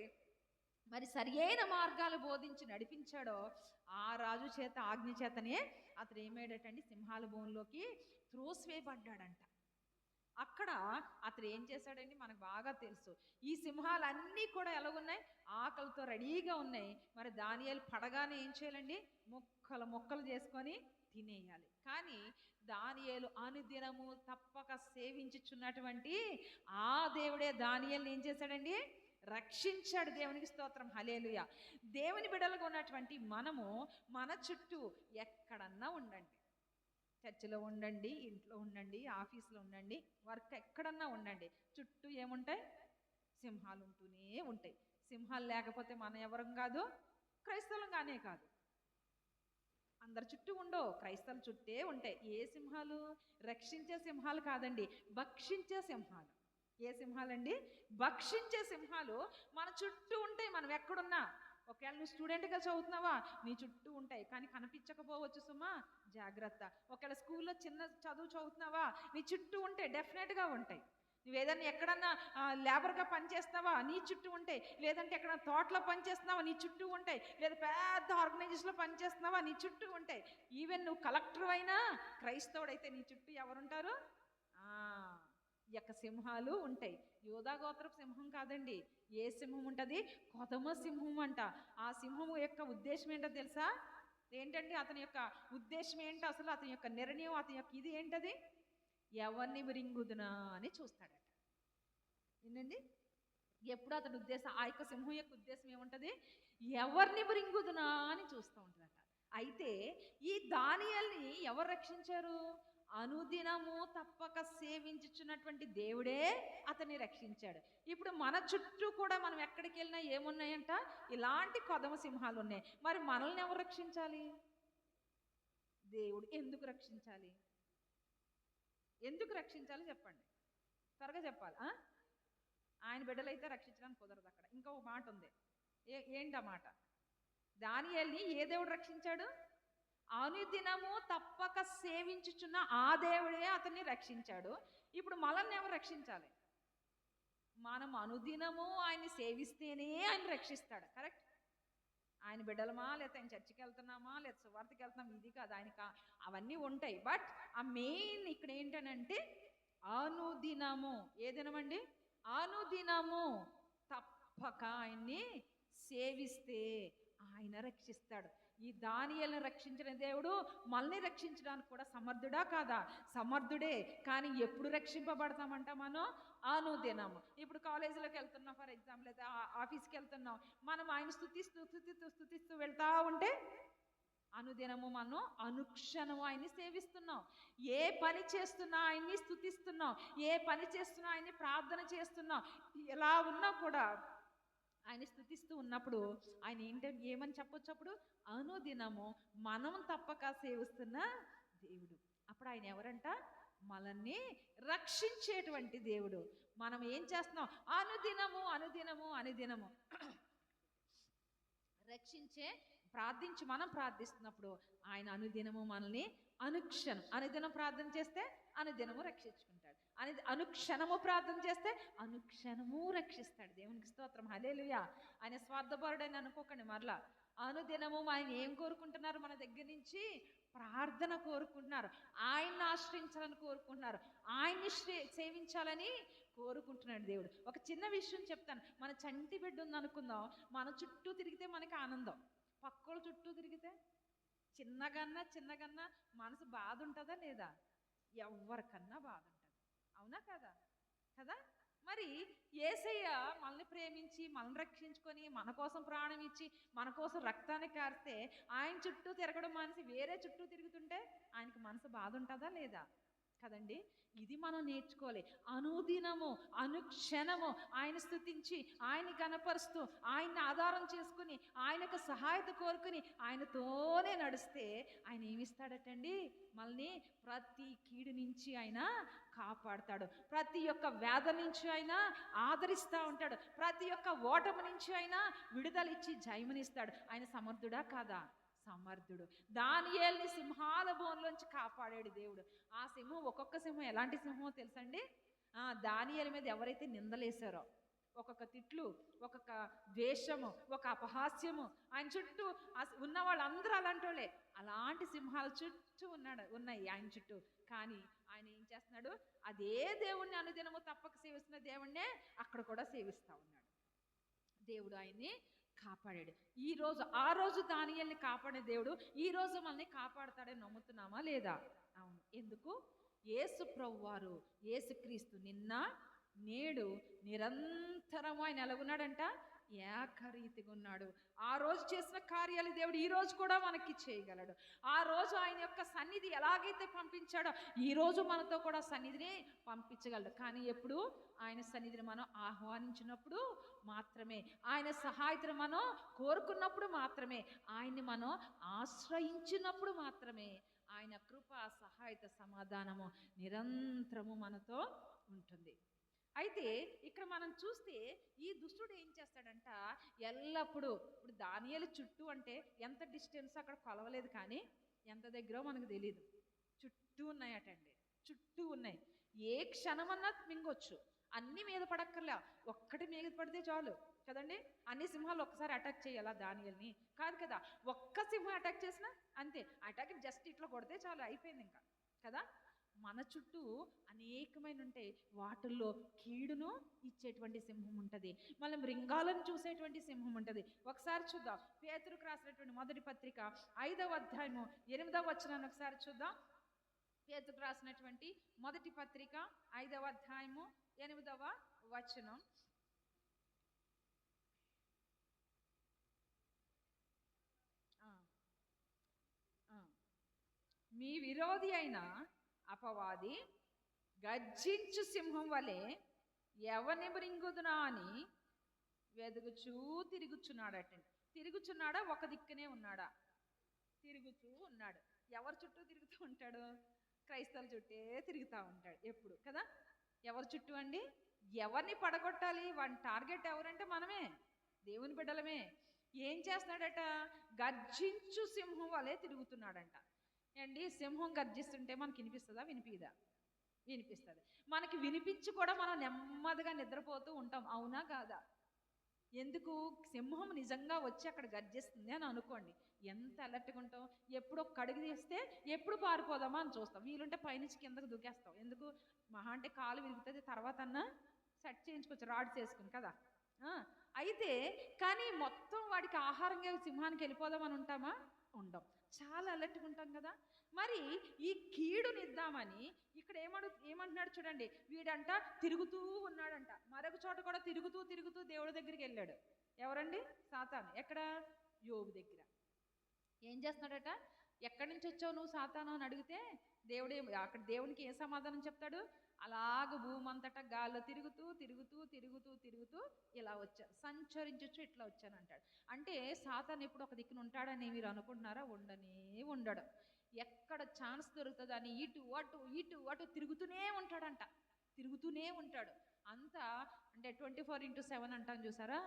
మరి సరి అయిన మార్గాలు బోధించి నడిపించాడో, ఆ రాజు చేత ఆజ్ఞ చేతనే అతడు ఏమయ్యాడటండి? సింహాల భూమిలోకి త్రోసివేయబడ్డాడంట. అక్కడ అతడు ఏం చేశాడండి? మనకు బాగా తెలుసు. ఈ సింహాలన్నీ కూడా ఎలాగున్నాయి? ఆకలితో రెడీగా ఉన్నాయి. మరి దానియేలు పడగానే ఏం చేయాలండి? ముక్కలు చేసుకొని తినేయాలి. కానీ దానియేలు అనుదినము తప్పక సేవించుచున్నటువంటి ఆ దేవుడే దానియేలుని ఏం చేశాడండి? రక్షించాడు. దేవునికి స్తోత్రం, హల్లెలూయా. దేవుని బిడ్డలుగా ఉన్నటువంటి మనము మన చుట్టూ ఎక్కడన్నా ఉండండి, చర్చిలో ఉండండి, ఇంట్లో ఉండండి, ఆఫీస్లో ఉండండి, వర్క్ ఎక్కడన్నా ఉండండి, చుట్టూ ఏముంటాయి? సింహాలు ఉంటూనే ఉంటాయి. సింహాలు లేకపోతే మనం ఎవరం కాదు, క్రైస్తవం కానే కాదు. అందరి చుట్టూ ఉండవు, క్రైస్తవుల చుట్టే ఉంటాయి. ఏ సింహాలు? రక్షించే సింహాలు కాదండి, భక్షించే సింహాలు. ఏ సింహాలండి? భక్షించే సింహాలు మన చుట్టూ ఉంటాయి. మనం ఎక్కడున్నా, ఒకవేళ నువ్వు స్టూడెంట్గా చదువుతున్నావా, నీ చుట్టూ ఉంటాయి, కానీ కనిపించకపోవచ్చు సుమా, జాగ్రత్త. ఒకవేళ స్కూల్లో చిన్న చదువు చదువుతున్నావా, నీ చుట్టూ ఉంటాయి, డెఫినెట్గా ఉంటాయి. నువ్వు ఏదన్నా ఎక్కడన్నా లేబర్గా పనిచేస్తున్నావా, నీ చుట్టూ ఉంటాయి. లేదంటే ఎక్కడ తోటలో పనిచేస్తున్నావా, నీ చుట్టూ ఉంటాయి. లేదా పెద్ద ఆర్గనైజేషన్లో పనిచేస్తున్నావా, నీ చుట్టూ ఉంటాయి. ఈవెన్ నువ్వు కలెక్టర్ అయినా, క్రైస్తవుడైతే నీ చుట్టూ ఎవరుంటారు? ఈ యొక్క సింహాలు ఉంటాయి. యోధా గోత్రపు సింహం కాదండి. ఏ సింహం ఉంటుంది? కొదమ సింహం అంట. ఆ సింహం యొక్క ఉద్దేశం ఏంటో తెలుసా? ఏంటండి అతని యొక్క ఉద్దేశం ఏంటో, అసలు అతని యొక్క నిర్ణయం, అతని యొక్క ఇది ఏంటది? ఎవరిని మృంగుదునా అని చూస్తాడట. ఏంటండి? ఎప్పుడు అతని ఉద్దేశం, ఆ యొక్క సింహం యొక్క ఉద్దేశం ఏముంటుంది? ఎవరిని మృంగుదునా అని చూస్తూ ఉంటుందట. అయితే ఈ దానియేలుని ఎవరు రక్షించారు? అనుదినము తప్పక సేవించుచున్నటువంటి దేవుడే అతన్ని రక్షించాడు. ఇప్పుడు మన చుట్టూ కూడా మనం ఎక్కడికి వెళ్ళినా ఏమున్నాయంట? ఇలాంటి కొదమ సింహాలు ఉన్నాయి. మరి మనల్ని ఎవరు రక్షించాలి? దేవుడు. ఎందుకు రక్షించాలి? ఎందుకు రక్షించాలి చెప్పండి, త్వరగా చెప్పాలి. ఆయన బిడ్డలైతే రక్షించడానికి కుదరదు. అక్కడ ఇంకో మాట ఉంది. ఏంటి ఆ మాట? దానియేలుని ఏ దేవుడు రక్షించాడు? అనుదినము తప్పక సేవించుచున్న ఆ దేవుడే అతన్ని రక్షించాడు. ఇప్పుడు మనల్ని ఎవరు రక్షించాలి? మనం అనుదినము ఆయన్ని సేవిస్తేనే ఆయన రక్షిస్తాడు. కరెక్ట్? ఆయన బిడ్డలమా, లేకపోతే ఆయన చర్చికి వెళ్తున్నామా, లేదా సువార్తకి వెళ్తున్నాం, ఇది కాదు. ఆయనకి అవన్నీ ఉంటాయి. బట్ ఆ మెయిన్ ఇక్కడ ఏంటనంటే అనుదినము. ఏ దినమండి? అనుదినము తప్పక ఆయన్ని సేవిస్తే ఆయన రక్షిస్తాడు. ఈ దానియేలుని రక్షించిన దేవుడు మనల్ని రక్షించడానికి కూడా సమర్థుడా కాదా? సమర్థుడే. కానీ ఎప్పుడు రక్షింపబడతామంట మనం? అనుదినము. ఇప్పుడు కాలేజీలోకి వెళ్తున్నాం ఫర్ ఎగ్జాంపుల్, లేదా ఆఫీస్కి వెళ్తున్నాం, మనం ఆయన స్తుతిస్తూ వెళ్తా ఉంటే అనుదినము మనం అనుక్షణము ఆయన్ని సేవిస్తున్నాం. ఏ పని చేస్తున్నా ఆయన్ని స్తుతిస్తున్నాం, ఏ పని చేస్తున్నా ఆయన్ని ప్రార్థన చేస్తున్నాం. ఎలా ఉన్నా కూడా ఆయన స్తుతిస్తూ ఉన్నప్పుడు ఆయన ఏమని చెప్పొచ్చు? అప్పుడు అనుదినము మనం తప్పక సేవిస్తున్న దేవుడు. అప్పుడు ఆయన ఎవరంట? మనల్ని రక్షించేటువంటి దేవుడు. మనం ఏం చేస్తున్నాం? అనుదినము అనుదినము అనుదినము రక్షించే మనం ప్రార్థిస్తున్నప్పుడు ఆయన అనుదినము మనల్ని అనుదినం ప్రార్థన చేస్తే అనుదినము రక్షించుకుంటాడు. అనుక్షణము ప్రార్థన చేస్తే అనుక్షణము రక్షిస్తాడు. దేవునికి స్తోత్రం, హల్లెలూయా. ఆయన స్వార్థపరుడని అనుకోకండి. మరలా అనుదినము ఆయన ఏం కోరుకుంటున్నారు? మన దగ్గర నుంచి ప్రార్థన కోరుకుంటున్నారు, ఆయన్ని ఆశ్రయించాలని కోరుకుంటున్నారు, ఆయన్ని సేవించాలని కోరుకుంటున్నాడు దేవుడు. ఒక చిన్న విషయం చెప్తాను. మన చంటి బిడ్డ ఉందనుకుందాం, మన చుట్టూ తిరిగితే మనకి ఆనందం, పక్కల చుట్టూ తిరిగితే చిన్నగన్నా మనసు బాధ ఉంటుందా లేదా? ఎవరికన్నా బాధ ఉంటుంది. అవునా కదా? కదా? మరి యేసయ్య మనల్ని ప్రేమించి మనల్ని రక్షించుకొని మన కోసం ప్రాణం ఇచ్చి మన కోసం రక్తాన్ని కార్తే ఆయన చుట్టూ తిరగడం మానేసి వేరే చుట్టూ తిరుగుతుంటే ఆయనకి మనసు బాధ ఉంటుందా లేదా? కదండి? ఇది మనం నేర్చుకోవాలి. అనుదినము అనుక్షణము ఆయన స్తుతించి ఆయన్ని కనపరుస్తూ ఆయన్ని ఆధారం చేసుకుని ఆయనకు సహాయత కోరుకుని ఆయనతోనే నడిస్తే ఆయన ఏమిస్తాడటండి? మనల్ని ప్రతి కీడు నుంచి ఆయన కాపాడుతాడు, ప్రతి ఒక్క వ్యాధి నుంచి ఆయన ఆదరిస్తూ ఉంటాడు, ప్రతి ఒక్క ఓటమి నుంచి ఆయన విడుదలిచ్చి జయమనిస్తాడు. ఆయన సమర్థుడా కాదా? సమర్థుడు. దానియేలుని సింహాల బోన్లోంచి కాపాడాడు దేవుడు. ఆ సింహం, ఒక్కొక్క సింహం ఎలాంటి సింహమో తెలుసండి? దానియేలు మీద ఎవరైతే నిందలేశారో, ఒక్కొక్క తిట్లు, ఒక్కొక్క ద్వేషము, ఒక అపహాస్యము, ఆయన చుట్టూ ఉన్న వాళ్ళందరూ అలాంటి వాళ్ళే. అలాంటి సింహాల చుట్టూ ఉన్నాయి ఆయన చుట్టూ. కానీ ఆయన ఏం చేస్తున్నాడు? అదే దేవుణ్ణి అనుదినము తప్పక సేవిస్తున్న దేవుణ్ణే అక్కడ కూడా సేవిస్తూ ఉన్నాడు. దేవుడు ఆయన్ని కాపాడాడు. ఆ రోజు దానియేలుని కాపాడే దేవుడు ఈ రోజు మనల్ని కాపాడుతాడని నమ్ముతున్నామా లేదా? అవును. ఎందుకు? యేసు ప్రభువారు, యేసుక్రీస్తు నిన్న నేడు నిరంతరం ఆయన ఎలాగున్నాడంట? ఏకరీతిగా ఉన్నాడు. ఆ రోజు చేసిన కార్యాలు దేవుడు ఈ రోజు కూడా మనకి చేయగలడు. ఆ రోజు ఆయన యొక్క సన్నిధి ఎలాగైతే పంపించాడో ఈ రోజు మనతో కూడా సన్నిధిని పంపించగలడు. కానీ ఎప్పుడు ఆయన సన్నిధిని మనం ఆహ్వానించినప్పుడు మాత్రమే, ఆయన సహాయతను మనం కోరుకున్నప్పుడు మాత్రమే, ఆయన్ని మనం ఆశ్రయించినప్పుడు మాత్రమే ఆయన కృప, సహాయత, సమాధానము నిరంతరము మనతో ఉంటుంది. అయితే ఇక్కడ మనం చూస్తే ఈ దుష్టుడు ఏం చేస్తాడంట, ఎల్లప్పుడూ ఇప్పుడు దానియేలు చుట్టూ అంటే ఎంత డిస్టెన్స్ అక్కడ కొలవలేదు, కానీ ఎంత దగ్గరో మనకు తెలియదు. చుట్టూ ఉన్నాయటండి, చుట్టూ ఉన్నాయి. ఏ క్షణమన్నా మింగొచ్చు. అన్ని మీద పడక్కర్లే, ఒక్కటి మీద పడితే చాలు కదండి. అన్ని సింహాలు ఒక్కసారి అటాక్ చేయాలా దానియేలుని? కాదు కదా. ఒక్క సింహం అటాక్ చేసినా అంతే, అటాక్ జస్ట్ ఇట్లా కొడితే చాలు, అయిపోయింది ఇంకా కదా. మన చుట్టూ అనేకమైన ఉంటాయి, వాటిల్లో కీడును ఇచ్చేటువంటి సింహం ఉంటుంది, మళ్ళీ మృంగాలను చూసేటువంటి సింహం ఉంటుంది. ఒకసారి చూద్దాం, పేతురుకు రాసినటువంటి మొదటి పత్రిక 5వ అధ్యాయము 8వ వచనాన్ని ఒకసారి చూద్దాం. పేతురుకు రాసినటువంటి మొదటి పత్రిక 5వ అధ్యాయము 8వ వచనం. మీ విరోధి అయిన అపవాది గర్జించు సింహం వలె ఎవరిని మృంగుదునా అని వెదుగుచూ తిరుగుచున్నాడటండి. తిరుగుచున్నాడా? ఒక దిక్కునే ఉన్నాడా? తిరుగుతూ ఉన్నాడు. ఎవరి చుట్టూ తిరుగుతూ ఉంటాడు? క్రైస్తవుల చుట్టే తిరుగుతూ ఉంటాడు ఎప్పుడు కదా. ఎవరి చుట్టూ అండి? ఎవరిని పడగొట్టాలి? వాడి టార్గెట్ ఎవరంటే మనమే, దేవుని బిడ్డలమే. ఏం చేస్తున్నాడట? గర్జించు సింహం వలె తిరుగుతున్నాడంట. అండి, సింహం గర్జిస్తుంటే మనకి వినిపిస్తుందా? వినిపిదా? వినిపిస్తుంది. మనకి వినిపించి కూడా మనం నెమ్మదిగా నిద్రపోతూ ఉంటాం, అవునా కాదా? ఎందుకు? సింహం నిజంగా వచ్చి అక్కడ గర్జిస్తుంది అని అనుకోండి, ఎంత అలర్ట్గా ఉంటాం. ఎప్పుడు ఒక అడుగు తీస్తే ఎప్పుడు పారిపోదామా అని చూస్తాం. వీలుంటే పైనుంచి కిందకు దూకేస్తాం. ఎందుకు? మహా అంటే కాలు విరుగుతుంది, తర్వాత అన్నా సెట్ చేయించుకోవచ్చు రాడ్స్ వేసుకుని కదా. అయితే కానీ మొత్తం వాడికి ఆహారంగా సింహానికి వెళ్ళిపోదామని ఉంటామా? ఉండం. చాలా అలర్ట్గా ఉంటాం కదా. మరి ఈ కీడునిద్దామని ఇక్కడ ఏమంటున్నాడు చూడండి. వీడంట తిరుగుతూ ఉన్నాడంట, మరొక చోట కూడా తిరుగుతూ తిరుగుతూ దేవుడి దగ్గరికి వెళ్ళాడు. ఎవరండి? సాతాను. ఎక్కడ? యోబు దగ్గర. ఏం చేస్తున్నాడట? ఎక్కడి నుంచి వచ్చావు నువ్వు సాతాను అని అడిగితే దేవుడే అక్కడ దేవునికి ఏ సమాధానం చెప్తాడు? అలాగ భూమంతటా గాల్లో తిరుగుతూ తిరుగుతూ తిరుగుతూ తిరుగుతూ ఇలా వచ్చాను, సంచరించొచ్చు ఇట్లా వచ్చాను అంటాడు. అంటే సాతాను ఎప్పుడు ఒక దిక్కున ఉంటాడని మీరు అనుకుంటున్నారా? ఉండడు. ఎక్కడ ఛాన్స్ దొరుకుతుందో అని ఇటు అటు ఇటు అటు తిరుగుతూనే ఉంటాడంట. తిరుగుతూనే ఉంటాడు అంతా. అంటే 24/7 అంటాం చూసారా,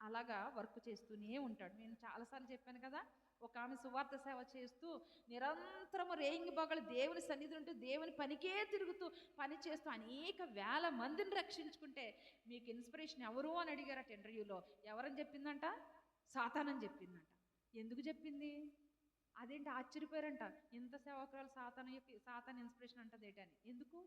అలాగా వర్క్ చేస్తూనే ఉంటాడు. నేను చాలాసార్లు చెప్పాను కదా, ఒక ఆమె సువార్త సేవ చేస్తూ నిరంతరము రేయింగి పగలు దేవుని సన్నిధి ఉంటూ దేవుని పనికే తిరుగుతూ పని చేస్తూ అనేక వేల మందిని రక్షించుకుంటే మీకు ఇన్స్పిరేషన్ ఎవరు అని అడిగారట ఇంటర్వ్యూలో. ఎవరని చెప్పిందంట? సాతానని చెప్పిందంట. ఎందుకు చెప్పింది? అదేంటి ఆశ్చర్యపోయారంట. ఇంత సేవకురాలు సాతాను ఇన్స్పిరేషన్ అంటది ఏంటని.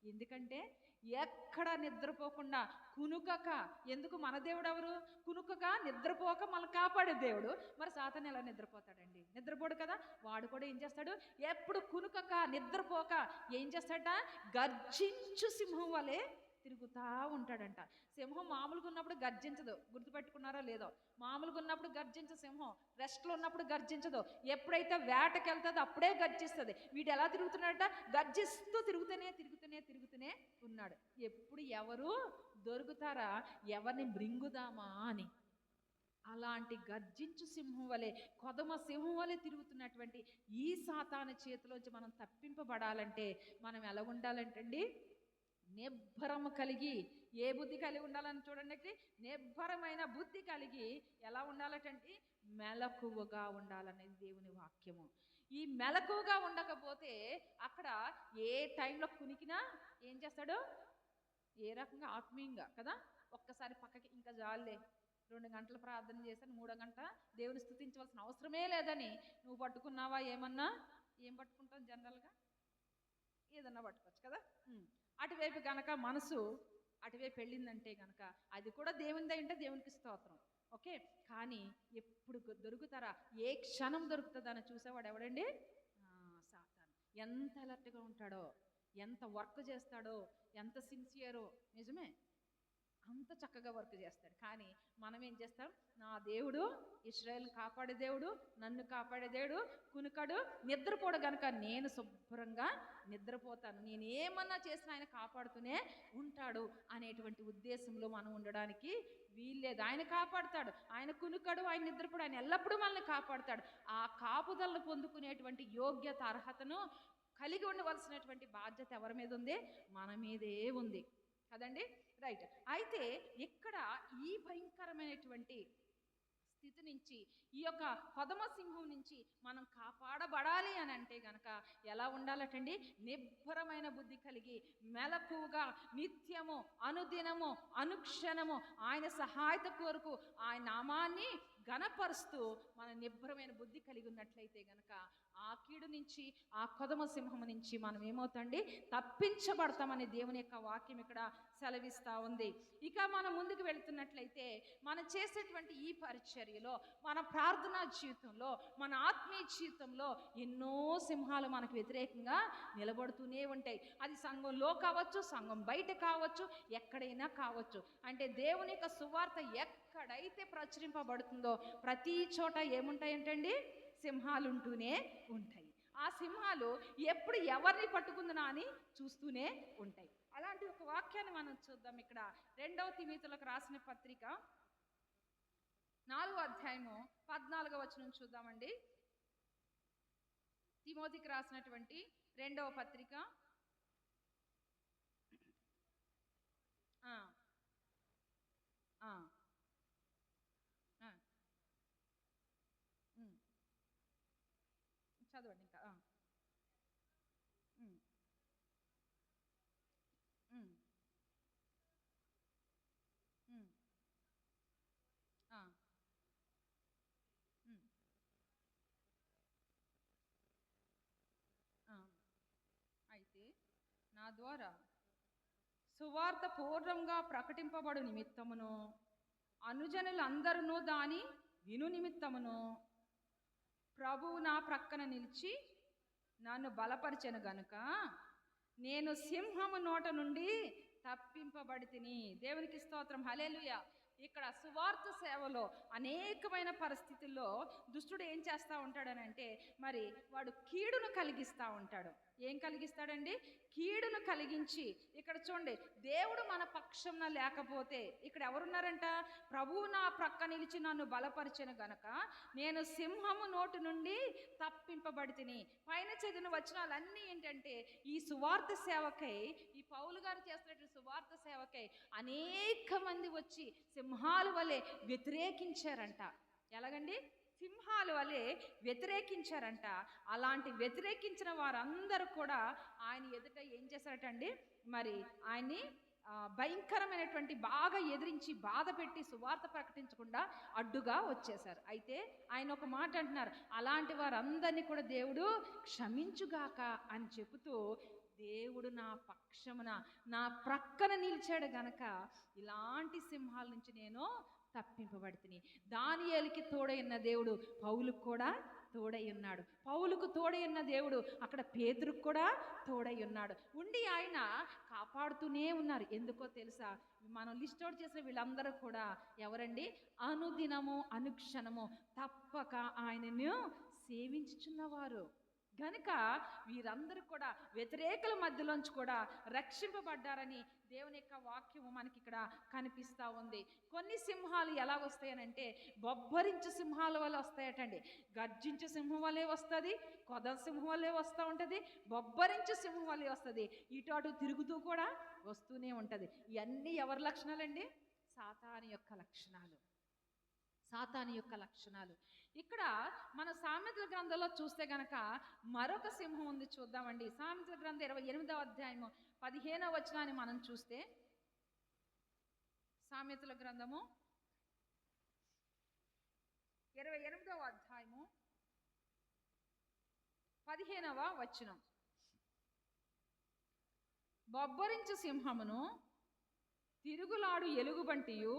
ఎందుకంటే ఎక్కడ నిద్రపోకుండా కునుకక. ఎందుకు? మన దేవుడు ఎవరు? కునుకక నిద్రపోక మనల్ని కాపాడే దేవుడు. మరి సాతాను ఎలా నిద్రపోతాడండి? నిద్రపోడు కదా. వాడు కూడా ఏం చేస్తాడు? ఎప్పుడు కునుకక నిద్రపోక ఏం చేస్తాడ? గర్జించు సింహం వలె తిరుగుతూ ఉంటాడంట. సింహం మామూలుగా ఉన్నప్పుడు గర్జించదు, గుర్తుపెట్టుకున్నారో లేదో. మామూలుగా ఉన్నప్పుడు గర్జించదు సింహం, రెస్ట్లో ఉన్నప్పుడు గర్జించదు. ఎప్పుడైతే వేటకి వెళ్తుందో అప్పుడే గర్జిస్తుంది. వీడు ఎలా తిరుగుతున్నాడట? గర్జిస్తూ తిరుగుతూనే ఉన్నాడు. ఎప్పుడు ఎవరు దొరుకుతారా, ఎవరిని మృంగుదామా అని. అలాంటి గర్జించు సింహం వలె, కొదమ సింహం వలె తిరుగుతున్నటువంటి ఈ సాతాను చేతిలోంచి మనం తప్పింపబడాలంటే మనం ఎలా ఉండాలంటండి? నిబ్బరము కలిగి. ఏ బుద్ధి కలిగి ఉండాలని చూడండి. నిబ్బరమైన బుద్ధి కలిగి ఎలా ఉండాలటండి? మెలకువగా ఉండాలనేది దేవుని వాక్యము. ఈ మెలకువగా ఉండకపోతే అక్కడ ఏ టైంలో కునికినా ఏం చేస్తాడు? ఏ రకంగా? ఆత్మీయంగా కదా. ఒక్కసారి పక్కకి ఇంకా జాలే, 2 గంటలు ప్రార్థన చేశాను, 3వ గంట దేవుని స్తుతించవలసిన అవసరమే లేదని నువ్వు పట్టుకున్నావా? ఏం పట్టుకుంటావు జనరల్గా? ఏదన్నా పట్టుకోవచ్చు కదా. అటువైపు గనక మనసు అటువైపు వెళ్ళిందంటే గనక అది కూడా దేవునిదే అంటే దేవునికి స్తోత్రం, ఓకే. కానీ ఎప్పుడు దొరుకుతారా? ఏ క్షణం దొరుకుతుందని చూసేవాడు ఎవడండి? సాతాను. ఎంత అలర్ట్గా ఉంటాడో, ఎంత వర్క్ చేస్తాడో, ఎంత సిన్సియరో. నిజమే, అంత చక్కగా వర్క్ చేస్తాడు. కానీ మనం ఏం చేస్తాం? నా దేవుడు ఇశ్రాయేల్ కాపాడే దేవుడు, నన్ను కాపాడే దేవుడు, కునుకడు, నిద్రపోడు గనుక నేను శుభ్రంగా నిద్రపోతాను, నేను ఏమన్నా చేసినా ఆయన కాపాడుతూనే ఉంటాడు అనేటువంటి ఉద్దేశంలో మనం ఉండడానికి వీల్లేదు. ఆయన కాపాడుతాడు, ఆయన కునుకడు, ఆయన నిద్రపోడు, ఆయన ఎల్లప్పుడూ మనల్ని కాపాడుతాడు. ఆ కాపుదలను పొందుకునేటువంటి యోగ్యత, అర్హతను కలిగి ఉండవలసినటువంటి బాధ్యత ఎవరి మీద ఉంది? మన మీదే ఉంది కదండి. రైట్. అయితే ఇక్కడ ఈ భయంకరమైనటువంటి స్థితి నుంచి, ఈ యొక్క కొదమ సింహం నుంచి మనం కాపాడబడాలి అని అంటే గనక ఎలా ఉండాలటండి? నిబ్బరమైన బుద్ధి కలిగి మెలకుగా నిత్యము, అనుదినము, అనుక్షణము ఆయన సహాయత కోరుకు ఆయన నామాన్ని ఘనపరుస్తూ మన నిబ్బరమైన బుద్ధి కలిగి ఉన్నట్లయితే గనక ఆ కీడు నుంచి, ఆ కొదమ సింహం నుంచి మనం ఏమవుతండి? తప్పించబడతామని దేవుని యొక్క వాక్యం ఇక్కడ సెలవిస్తూ ఉంది. ఇక మనం ముందుకు వెళుతున్నట్లయితే మనం చేసేటువంటి ఈ పరిచర్యలో, మన ప్రార్థనా జీవితంలో, మన ఆత్మీయ జీవితంలో ఎన్నో సింహాలు మనకు వ్యతిరేకంగా నిలబడుతూనే ఉంటాయి. అది సంఘంలో కావచ్చు, సంఘం బయట కావచ్చు, ఎక్కడైనా కావచ్చు. అంటే దేవుని యొక్క సువార్త ఎక్కడైతే ప్రచురింపబడుతుందో ప్రతి చోట ఏముంటాయంటండి? సింహాలు ఉంటూనే ఉంటాయి. ఆ సింహాలు ఎప్పుడు ఎవరిని పట్టుకుందునా అని చూస్తూనే ఉంటాయి. అలాంటి ఒక వాక్యాన్ని మనం చూద్దాం. ఇక్కడ 2వ తిమోతిలకు రాసిన పత్రిక 4వ అధ్యాయము 14వ వచనం చూద్దామండి. తిమోతికి రాసినటువంటి 2వ పత్రిక చదవండి ఇంకా. అయితే నా ద్వారా సువార్త పూర్ణంగా ప్రకటింపబడు నిమిత్తమును, అనుజనులందరూ దాని విను నిమిత్తమును ప్రభువు నా ప్రక్కన నిలిచి నన్ను బలపరిచెను గనుక నేను సింహము నోట నుండి తప్పింపబడి తిని. దేవునికి స్తోత్రం, హల్లెలూయా. ఇక్కడ సువార్త సేవలో అనేకమైన పరిస్థితుల్లో దుష్టుడు ఏం చేస్తూ ఉంటాడనంటే, మరి వాడు కీడును కలిగిస్తూ ఉంటాడు. ఏం కలిగిస్తాడండి? కీడును కలిగించి, ఇక్కడ చూడండి, దేవుడు మన పక్షంన లేకపోతే ఇక్కడ ఎవరున్నారంట? ప్రభువు నా ప్రక్క నిలిచి నన్ను బలపరిచెను గనక నేను సింహము నోటి నుండి తప్పింపబడి తిని. పైన చదివిన వచనాలన్నీ ఏంటంటే ఈ సువార్త సేవకై, ఈ పౌలు గారు చేస్తున్నటువంటి సువార్త సేవకై అనేక మంది వచ్చి సింహాల వలె వ్యతిరేకించారంట. ఎలాగండి? సింహాల వలె వ్యతిరేకించారంట. అలాంటి వ్యతిరేకించిన వారందరూ కూడా ఆయన ఎదుట ఏం చేశారటండి? మరి ఆయన్ని భయంకరమైనటువంటి బాగా ఎదిరించి బాధ పెట్టి సువార్త ప్రకటించకుండా అడ్డుగా వచ్చేశారు. అయితే ఆయన ఒక మాట అంటున్నారు, అలాంటి వారందరినీ కూడా దేవుడు క్షమించుగాక అని చెబుతూ, దేవుడు నా పక్షమున నా ప్రక్కన నిలిచాడు గనక ఇలాంటి సింహాల నుంచి నేను తప్పింపబడితిని. దానియేలుకి తోడైన దేవుడు పౌలుకు కూడా తోడై ఉన్నాడు. పౌలుకు తోడై ఉన్న దేవుడు అక్కడ పేతురుకు కూడా తోడై ఉన్నాడు. ఉండి ఆయన కాపాడుతూనే ఉన్నారు. ఎందుకో తెలుసా? మనం లిస్ట్ అవుట్ చేసిన వీళ్ళందరూ కూడా ఎవరండి? అనుదినము, అనుక్షణము తప్పక ఆయనను సేవించుచున్నవారు గనుక వీరందరూ కూడా వ్యతిరేకుల మధ్యలోంచి కూడా రక్షింపబడ్డారని దేవుని యొక్క వాక్యము మనకి ఇక్కడ కనిపిస్తూ ఉంది. కొన్ని సింహాలు ఎలా వస్తాయనంటే బొబ్బరించు సింహాల వల్ల వస్తాయటండి. గర్జించు సింహం వల్లే వస్తుంది, కొద సింహం వల్లే వస్తూ ఉంటుంది, బొబ్బరించు సింహం వల్లే వస్తుంది, ఇటు అటు తిరుగుతూ కూడా వస్తూనే ఉంటుంది. ఇవన్నీ ఎవరి లక్షణాలండి? సాతాను యొక్క లక్షణాలు. సాతాను యొక్క లక్షణాలు. ఇక్కడ మన సామెతల గ్రంథంలో చూస్తే గనక మరొక సింహం ఉంది, చూద్దామండి. సామెతల గ్రంథం 28వ అధ్యాయము 15వ వచనాన్ని మనం చూస్తే, సామెతల గ్రంథము 28వ అధ్యాయము 15వ వచనం. బొబ్బరించు సింహమును తిరుగులాడు ఎలుగుబంటియు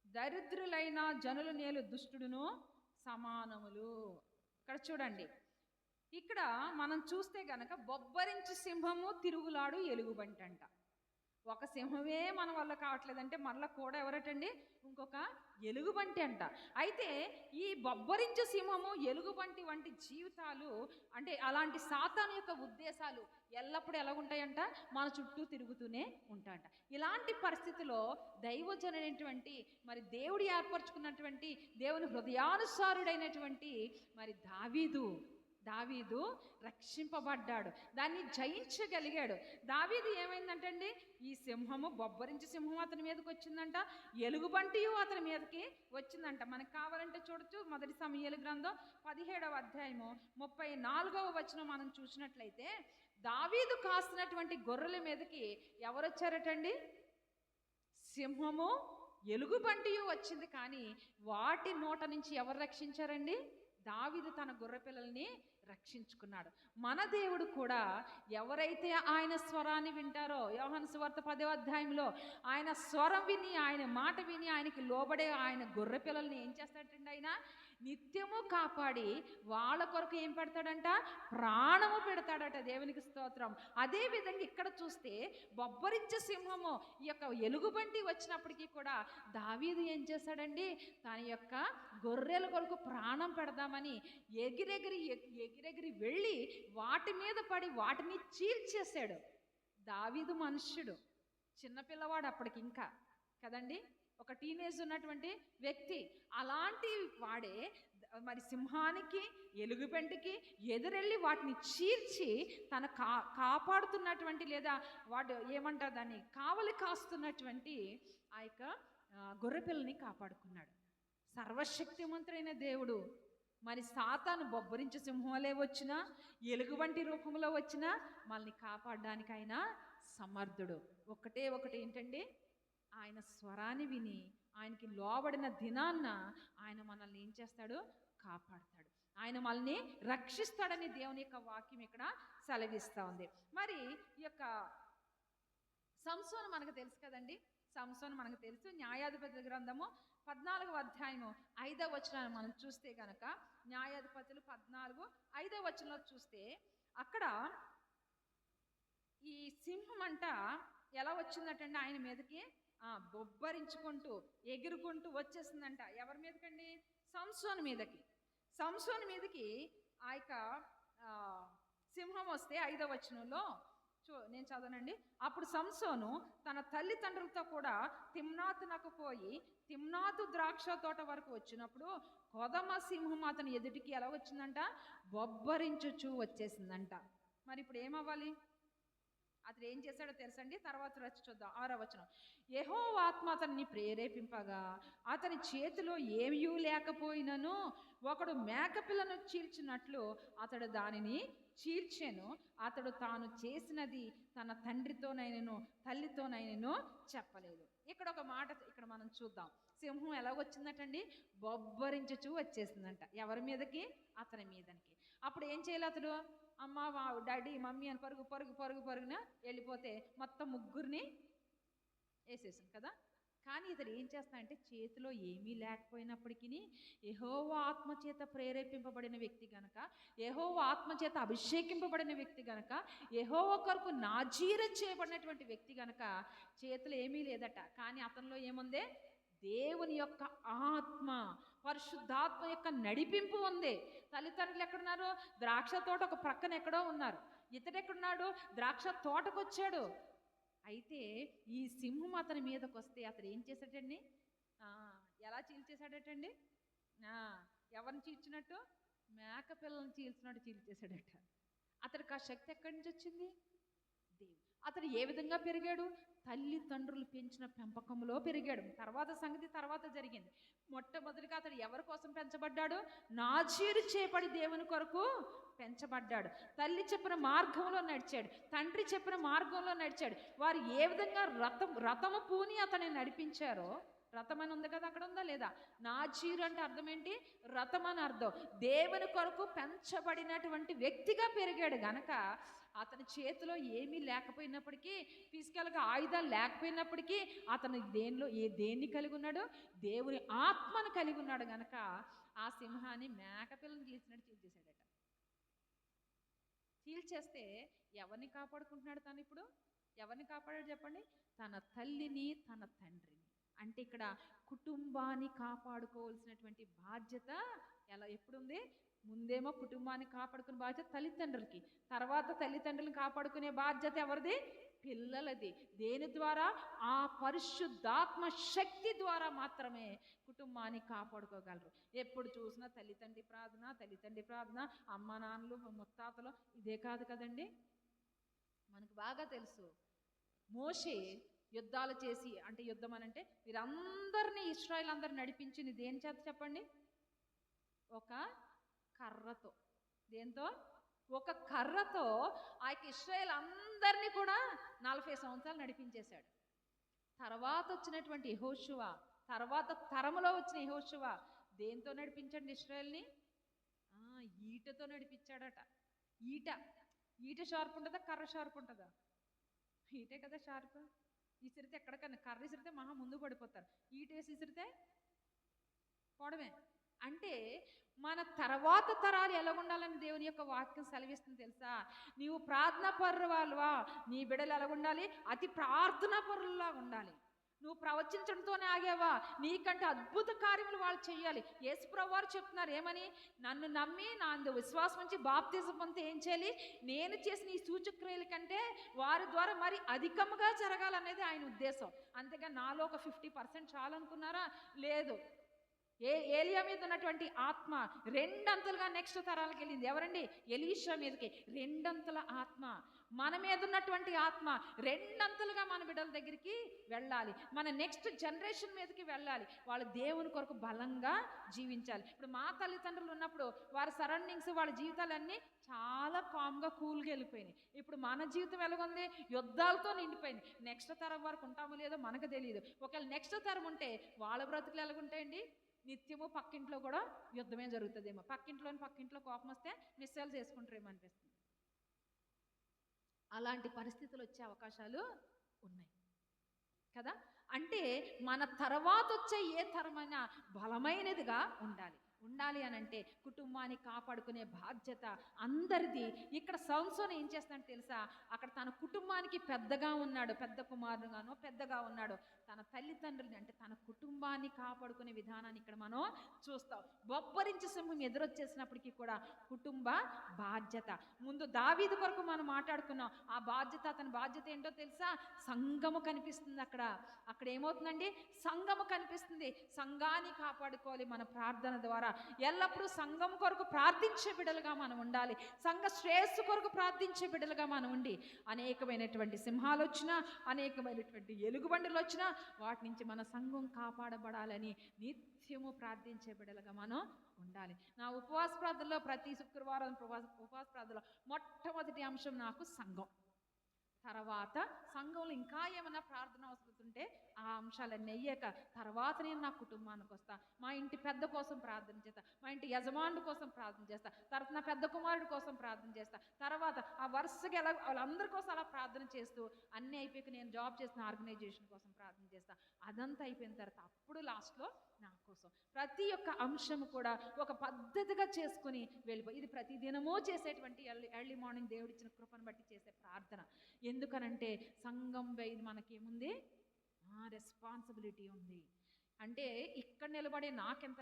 దరిద్రులైన జనుల నేలు దుష్టుడును సమానములు. ఇక్కడ చూడండి, ఇక్కడ మనం చూస్తే గనక బొబ్బరించు సింహము, తిరుగులాడు ఎలుగుబంటి అంట. ఒక సింహమే మన వల్ల కావట్లేదంటే మళ్ళీ కూడా ఎవరటండి, ఇంకొక ఎలుగుబంటి అంట. అయితే ఈ బొబ్బరించు సింహము, ఎలుగుబంటి వంటి జీవితాలు, అంటే అలాంటి సాతాను యొక్క ఉద్దేశాలు ఎల్లప్పుడూ ఎలా ఉంటాయంట, మన చుట్టూ తిరుగుతూనే ఉంటాయంట. ఇలాంటి పరిస్థితిలో దైవజనైనటువంటి మరి దేవుడు ఏర్పరచుకున్నటువంటి దేవుని హృదయానుసారుడైనటువంటి మరి దావీదు రక్షింపబడ్డాడు, దాన్ని జయించగలిగాడు. దావీదు ఏమైందంటండి, ఈ సింహము, బొబ్బరించి సింహం అతని మీదకి వచ్చిందంట, ఎలుగుబంటియు అతని మీదకి వచ్చిందంట. మనకు కావాలంటే చూడొచ్చు, మొదటి సమూయేలు గ్రంథం 17వ అధ్యాయము 34వ వచనం మనం చూసినట్లయితే, దావీదు కాస్తున్నటువంటి గొర్రెల మీదకి ఎవరు వచ్చారటండి, సింహము ఎలుగుబంటియు వచ్చింది. కానీ వాటి నోట నుంచి ఎవరు రక్షించారండి, దావీదు తన గొర్రె పిల్లల్ని రక్షించుకున్నాడు. మన దేవుడు కూడా ఎవరైతే ఆయన స్వరాన్ని వింటారో, యోహాను సువార్త 10వ అధ్యాయంలో ఆయన స్వరం విని, ఆయన మాట విని ఆయనకి లోబడే ఆయన గొర్రె పిల్లల్ని ఏం చేస్తాడంటే ఆయన నిత్యము కాపాడి వాళ్ళ కొరకు ఏం పెడతాడంట, ప్రాణము పెడతాడట. దేవునికి స్తోత్రం. అదే విధంగా ఇక్కడ చూస్తే బొబ్బరించే సింహము, ఈ యొక్క ఎలుగుబంటి వచ్చినప్పటికీ కూడా దావీదు ఏం చేశాడండి, తన యొక్క గొర్రెల కొరకు ప్రాణం పెడదామని ఎగిరెగిరి వెళ్ళి వాటి మీద పడి వాటిని చీల్చేశాడు. దావీదు మనుష్యుడు, చిన్నపిల్లవాడు అప్పటికి ఇంకా కదండి, ఒక టీనేజ్ ఉన్నటువంటి వ్యక్తి. అలాంటి వాడే మరి సింహానికి, ఎలుగుబంటికి ఎదురెళ్ళి వాటిని చీల్చి తన కాపాడుతున్నటువంటి, లేదా వాడు ఏమంటారు దాన్ని, కావలి కాస్తున్నటువంటి ఆ యొక్క గొర్రెపిల్లని కాపాడుకున్నాడు. సర్వశక్తిమంతుడైన దేవుడు మరి సాతాను బొబ్బరించు సింహంలే వచ్చినా, ఎలుగుబంటి రూపంలో వచ్చినా మనల్ని కాపాడడానికి ఆయన సమర్థుడు. ఒకటి ఏంటండి, ఆయన స్వరాన్ని విని ఆయనకి లోబడిన దినాన్న ఆయన మనల్ని ఏం చేస్తాడు, కాపాడతాడు. ఆయన మనల్ని రక్షిస్తాడని దేవుని యొక్క వాక్యం ఇక్కడ సెలవిస్తూ ఉంది. మరి ఈ యొక్క సంసోను మనకు తెలుసు కదండి, సంసోను మనకు తెలుసు. న్యాయాధిపతుల గ్రంథము 14వ అధ్యాయము 5వ వచనాన్ని మనం చూస్తే కనుక, న్యాయాధిపతులు 14:5వ వచనంలో చూస్తే అక్కడ ఈ సింహం అంట ఎలా వచ్చిందటండి ఆయన మీదకి, బొబ్బరించుకుంటూ ఎగురుకుంటూ వచ్చేసిందంట. ఎవరి మీదకండి, సంసోను మీదకి ఆ యొక్క సింహం వస్తే 5వ వచనంలో నేను చదవనండి. అప్పుడు సంసోను తన తల్లిదండ్రులతో కూడా తిమ్నాతునకు పోయి తిమ్నాతు ద్రాక్ష తోట వరకు వచ్చినప్పుడు కొదమ సింహం అతని ఎదుటికి ఎలా వచ్చిందంట, బొబ్బరించుచూ వచ్చేసిందంట. మరి ఇప్పుడు ఏమవ్వాలి, అతడు ఏం చేశాడో తెలుసండి, తర్వాత వచ్చి చూద్దాం. 6వ వచనం, యెహోవా ఆత్మ అతన్ని ప్రేరేపింపగా అతని చేతిలో ఏమీ లేకపోయినను ఒకడు మేకపిల్లను చీల్చినట్లు అతడు దానిని చీల్చెను. అతడు తాను చేసినది తన తండ్రితోనైనను తల్లితోనైనను చెప్పలేదు. ఇక్కడ ఒక మాట ఇక్కడ మనం చూద్దాం. సింహం ఎలా వచ్చిందటండి, బొబ్బరించుచూ వచ్చేసిందంట. ఎవరి మీదకి, అతని మీదకి. అప్పుడు ఏం చేయాలి అతడు, అమ్మ, డాడీ, మమ్మీ అని పరుగున వెళ్ళిపోతే మొత్తం ముగ్గురిని వేసేసాను కదా. కానీ ఇతడు ఏం చేస్తాడంటే, చేతిలో ఏమీ లేకపోయినప్పటికీ యెహోవా ఆత్మచేత ప్రేరేపింపబడిన వ్యక్తి గనక, యెహోవా ఆత్మచేత అభిషేకింపబడిన వ్యక్తి గనక, యెహోవా కొరకు నాజీర చేయబడినటువంటి వ్యక్తి గనక చేతిలో ఏమీ లేదట. కానీ అతనిలో ఏముంది, దేవుని యొక్క ఆత్మ, పరిశుద్ధాత్మ యొక్క నడిపింపు ఉంది. తల్లిదండ్రులు ఎక్కడున్నారు, ద్రాక్ష తోట ఒక ప్రక్కన ఎక్కడో ఉన్నారు. ఇతడు ఎక్కడున్నాడు, ద్రాక్ష తోటకు వచ్చాడు. అయితే ఈ సింహం అతని మీదకి వస్తే అతడు ఏం చేశాడండి, ఎలా చీల్చేశాడటండి, ఎవరిని చీల్చినట్టు, మేక పిల్లల్ని చీల్చినట్టు చీల్చేశాడట. అతడికి ఆ శక్తి ఎక్కడి నుంచి వచ్చింది, దేవుడు. అతడు ఏ విధంగా పెరిగాడు, తల్లిదండ్రులు పెంచిన పెంపకంలో పెరిగాడు. తర్వాత సంగతి తర్వాత జరిగింది. మొట్టమొదటిగా అతడు ఎవరి కోసం పెంచబడ్డాడు, నాజీరు చేయబడి దేవుని కొరకు పెంచబడ్డాడు. తల్లి చెప్పిన మార్గంలో నడిచాడు, తండ్రి చెప్పిన మార్గంలో నడిచాడు. వారు ఏ విధంగా రథము పూని అతన్ని నడిపించారో, రథం అని ఉంది కదా, అక్కడ ఉందా లేదా, నాజీరు అంటే అర్థం ఏంటి, రథం అని అర్థం. దేవుని కొరకు పెంచబడినటువంటి వ్యక్తిగా పెరిగాడు గనక అతని చేతిలో ఏమీ లేకపోయినప్పటికీ, ఫిజికల్గా ఆయుధాలు లేకపోయినప్పటికీ అతను దేన్ని కలిగి ఉన్నాడు, దేవుని ఆత్మను కలిగి ఉన్నాడు గనక ఆ సింహాన్ని మేకపిల్లని చీల్చినట్టు చీల్చేశాడట. చీల్చేస్తే ఎవరిని కాపాడుకుంటున్నాడు తను ఇప్పుడు, ఎవరిని కాపాడాడు చెప్పండి? తన తల్లిని, తన తండ్రిని. అంటే ఇక్కడ కుటుంబాన్ని కాపాడుకోవాల్సినటువంటి బాధ్యత ఎప్పుడుంది? ముందేమో కుటుంబాన్ని కాపాడుకునే బాధ్యత తల్లిదండ్రులకి, తర్వాత తల్లిదండ్రులను కాపాడుకునే బాధ్యత ఎవరిది? పిల్లలది. దేని ద్వారా? ఆ పరిశుద్ధాత్మ శక్తి ద్వారా మాత్రమే కుటుంబాన్ని కాపాడుకోగలరు. ఎప్పుడు చూసినా తల్లిదండ్రి ప్రార్థన, అమ్మ నాన్నలు ముత్తాతలు, ఇదే కాదు కదండి. మనకు బాగా తెలుసు, మోషే యుద్ధాలు చేసి, అంటే యుద్ధం అని అంటే వీరందరినీ ఇశ్రాయేల్ అందరు నడిపించింది దేని చేత చెప్పండి? ఒక కర్రతో. దేంతో? ఒక కర్రతో ఆ ఇశ్రాయేల్ అందరినీ కూడా 40 సంవత్సరాలు నడిపించేశాడు. తర్వాత వచ్చినటువంటి యెహోషువ, తర్వాత తరములో వచ్చిన యెహోషువ దేంతో నడిపించండి ఇశ్రాయేల్ని? ఈటతో నడిపించాడట. ఈట షార్ప్ ఉంటుందా? కర్ర షార్ప్ ఉంటుందా? ఈటే కదా షార్ప్. ఇసిరితే ఎక్కడికన్నా, కర్ర ఇసిరితే మహా ముందు పడిపోతారు, ఈటేసి ఇసిరితే పోవడమే. అంటే మన తర్వాత తరాలు ఎలాగుండాలని దేవుని యొక్క వాక్యం సెలవిస్తుంది తెలుసా? నీవు ప్రార్థనా పరువాలువా, నీ బిడ్డలు ఎలాగుండాలి? అతి ప్రార్థనా పరుల్లా ఉండాలి. నువ్వు ప్రవచించడంతోనే ఆగేవా? నీకంటే అద్భుత కార్యములు వాళ్ళు చేయాలి. యేసుప్రభువు వారు చెప్తున్నారు ఏమని? నన్ను నమ్మి నా విశ్వాసం నుంచి బాప్తిజం పొందితే ఏం చేయాలి? నేను చేసిన ఈ సూచక్రియల కంటే వారి ద్వారా మరి అధికముగా జరగాలనేది ఆయన ఉద్దేశం. అంతేగా నాలో ఒక 50% చాలనుకున్నారా? లేదు. ఏలియా మీద ఉన్నటువంటి ఆత్మ రెండంతలుగా నెక్స్ట్ తరాలకు వెళ్ళింది. ఎవరండి? ఎలీషా మీదకి 2 ఆత్మ. మన మీద ఉన్నటువంటి ఆత్మ రెండంతలుగా మన బిడ్డల దగ్గరికి వెళ్ళాలి, మన నెక్స్ట్ జనరేషన్ మీదకి వెళ్ళాలి. వాళ్ళు దేవుని కొరకు బలంగా జీవించాలి. ఇప్పుడు మా తల్లిదండ్రులు ఉన్నప్పుడు వారి సరౌండింగ్స్, వాళ్ళ జీవితాలన్నీ చాలా కామ్గా కూల్గా వెళ్ళిపోయినాయి. ఇప్పుడు మన జీవితం ఎలాగుంది? యుద్ధాలతో నిండిపోయింది. నెక్స్ట్ తరం వరకు ఉంటామో లేదో మనకు తెలియదు. ఒకవేళ నెక్స్ట్ తరం ఉంటే వాళ్ళ బ్రతుకులు ఎలాగుంటాయండి? నిత్యము పక్కింట్లో కూడా యుద్ధమే జరుగుతుందేమో. పక్కింట్లో కోపం వస్తే మిస్సైల్స్ వేసుకుంటారేమో అనిపిస్తుంది. అలాంటి పరిస్థితులు వచ్చే అవకాశాలు ఉన్నాయి కదా. అంటే మన తర్వాత వచ్చే ఏ తరమైనా బలమైనదిగా ఉండాలి అని అంటే కుటుంబాన్ని కాపాడుకునే బాధ్యత అందరిది. ఇక్కడ సంసోను ఏం చేస్తాడో తెలుసా? అక్కడ తన కుటుంబానికి పెద్దగా ఉన్నాడు, పెద్ద కుమారుడుగానో పెద్దగా ఉన్నాడు. తన తల్లిదండ్రులని, అంటే తన కుటుంబాన్ని కాపాడుకునే విధానాన్ని ఇక్కడ మనం చూస్తాం. బొబ్బరించి సింహం ఎదురొచ్చేసినప్పటికీ కూడా కుటుంబ బాధ్యత. ముందు దావీదు కొరకు మనం మాట్లాడుకున్నాం. ఆ బాధ్యత, అతని బాధ్యత ఏంటో తెలుసా? సంఘము కనిపిస్తుంది. అక్కడ ఏమవుతుందండి? సంఘము కనిపిస్తుంది. సంఘాన్ని కాపాడుకోవాలి మన ప్రార్థన ద్వారా. ఎల్లప్పుడూ సంఘం కొరకు ప్రార్థించే బిడ్డలుగా మనం ఉండాలి. సంఘ శ్రేయస్సు కొరకు ప్రార్థించే బిడ్డలుగా మనం ఉండి, అనేకమైనటువంటి సింహాలు వచ్చినా, అనేకమైనటువంటి ఎలుగుబండులు వచ్చినా వాటి నుంచి మన సంఘం కాపాడబడాలని నిత్యము ప్రార్థించే బిడ్డలుగా మనం ఉండాలి. నా ఉపవాస ప్రార్థనలో, ప్రతి శుక్రవారం ఉపవాస ప్రార్థనలో మొట్టమొదటి అంశం నాకు సంఘం. తర్వాత సంఘంలో ఇంకా ఏమైనా ప్రార్థన అవసరం ఉంటే ఆ అంశాలన్నీ అయ్యాక తర్వాత నేను నా కుటుంబానికి వస్తా. మా ఇంటి పెద్ద కోసం ప్రార్థన చేస్తా, మా ఇంటి యజమానుడి కోసం ప్రార్థన చేస్తా, తర్వాత నా పెద్ద కుమారుడి కోసం ప్రార్థన చేస్తా, తర్వాత ఆ వరుసగా ఎలా వాళ్ళందరి కోసం అలా ప్రార్థన చేస్తూ అన్నీ అయిపోయాక నేను జాబ్ చేసిన ఆర్గనైజేషన్ కోసం ప్రార్థన చేస్తా. అదంతా అయిపోయిన తర్వాత అప్పుడు లాస్ట్లో నా కోసం. ప్రతి ఒక్క అంశము కూడా ఒక పద్ధతిగా చేసుకుని వెళ్ళిపోయి, ఇది ప్రతి దినమూ చేసేటువంటి ఎర్లీ మార్నింగ్ దేవుడిచ్చిన కృపను బట్టి చేసే ప్రార్థన. ఎందుకనంటే సంఘం ఇది మనకేముంది? రెస్పాన్సిబిలిటీ ఉంది. అంటే ఇక్కడ నిలబడే నాకెంత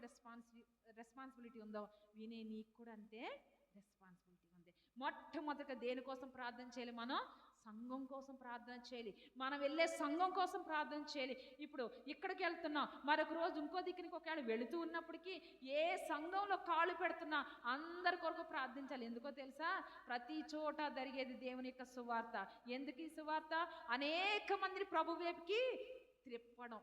రెస్పాన్సిబిలిటీ ఉందో వినే నీకు కూడా అంతే రెస్పాన్సిబిలిటీ ఉంది. మొట్టమొదట దేనికోసం ప్రార్థన చేయాలి? మనం సంఘం కోసం ప్రార్థన చేయాలి. మనం వెళ్ళే సంఘం కోసం ప్రార్థన చేయాలి. ఇప్పుడు ఇక్కడికి వెళ్తున్నాం, మరొక రోజు ఇంకో దిక్కునికి ఒకవేళ వెళుతూ ఉన్నప్పటికీ ఏ సంఘంలో కాళ్ళు పెడుతున్నా అందరి కొరకు ప్రార్థించాలి. ఎందుకో తెలుసా? ప్రతి చోట జరిగేది దేవుని యొక్క సువార్త. ఎందుకు ఈ సువార్త? అనేక మందిని ప్రభు వైపుకి త్రిప్పడం.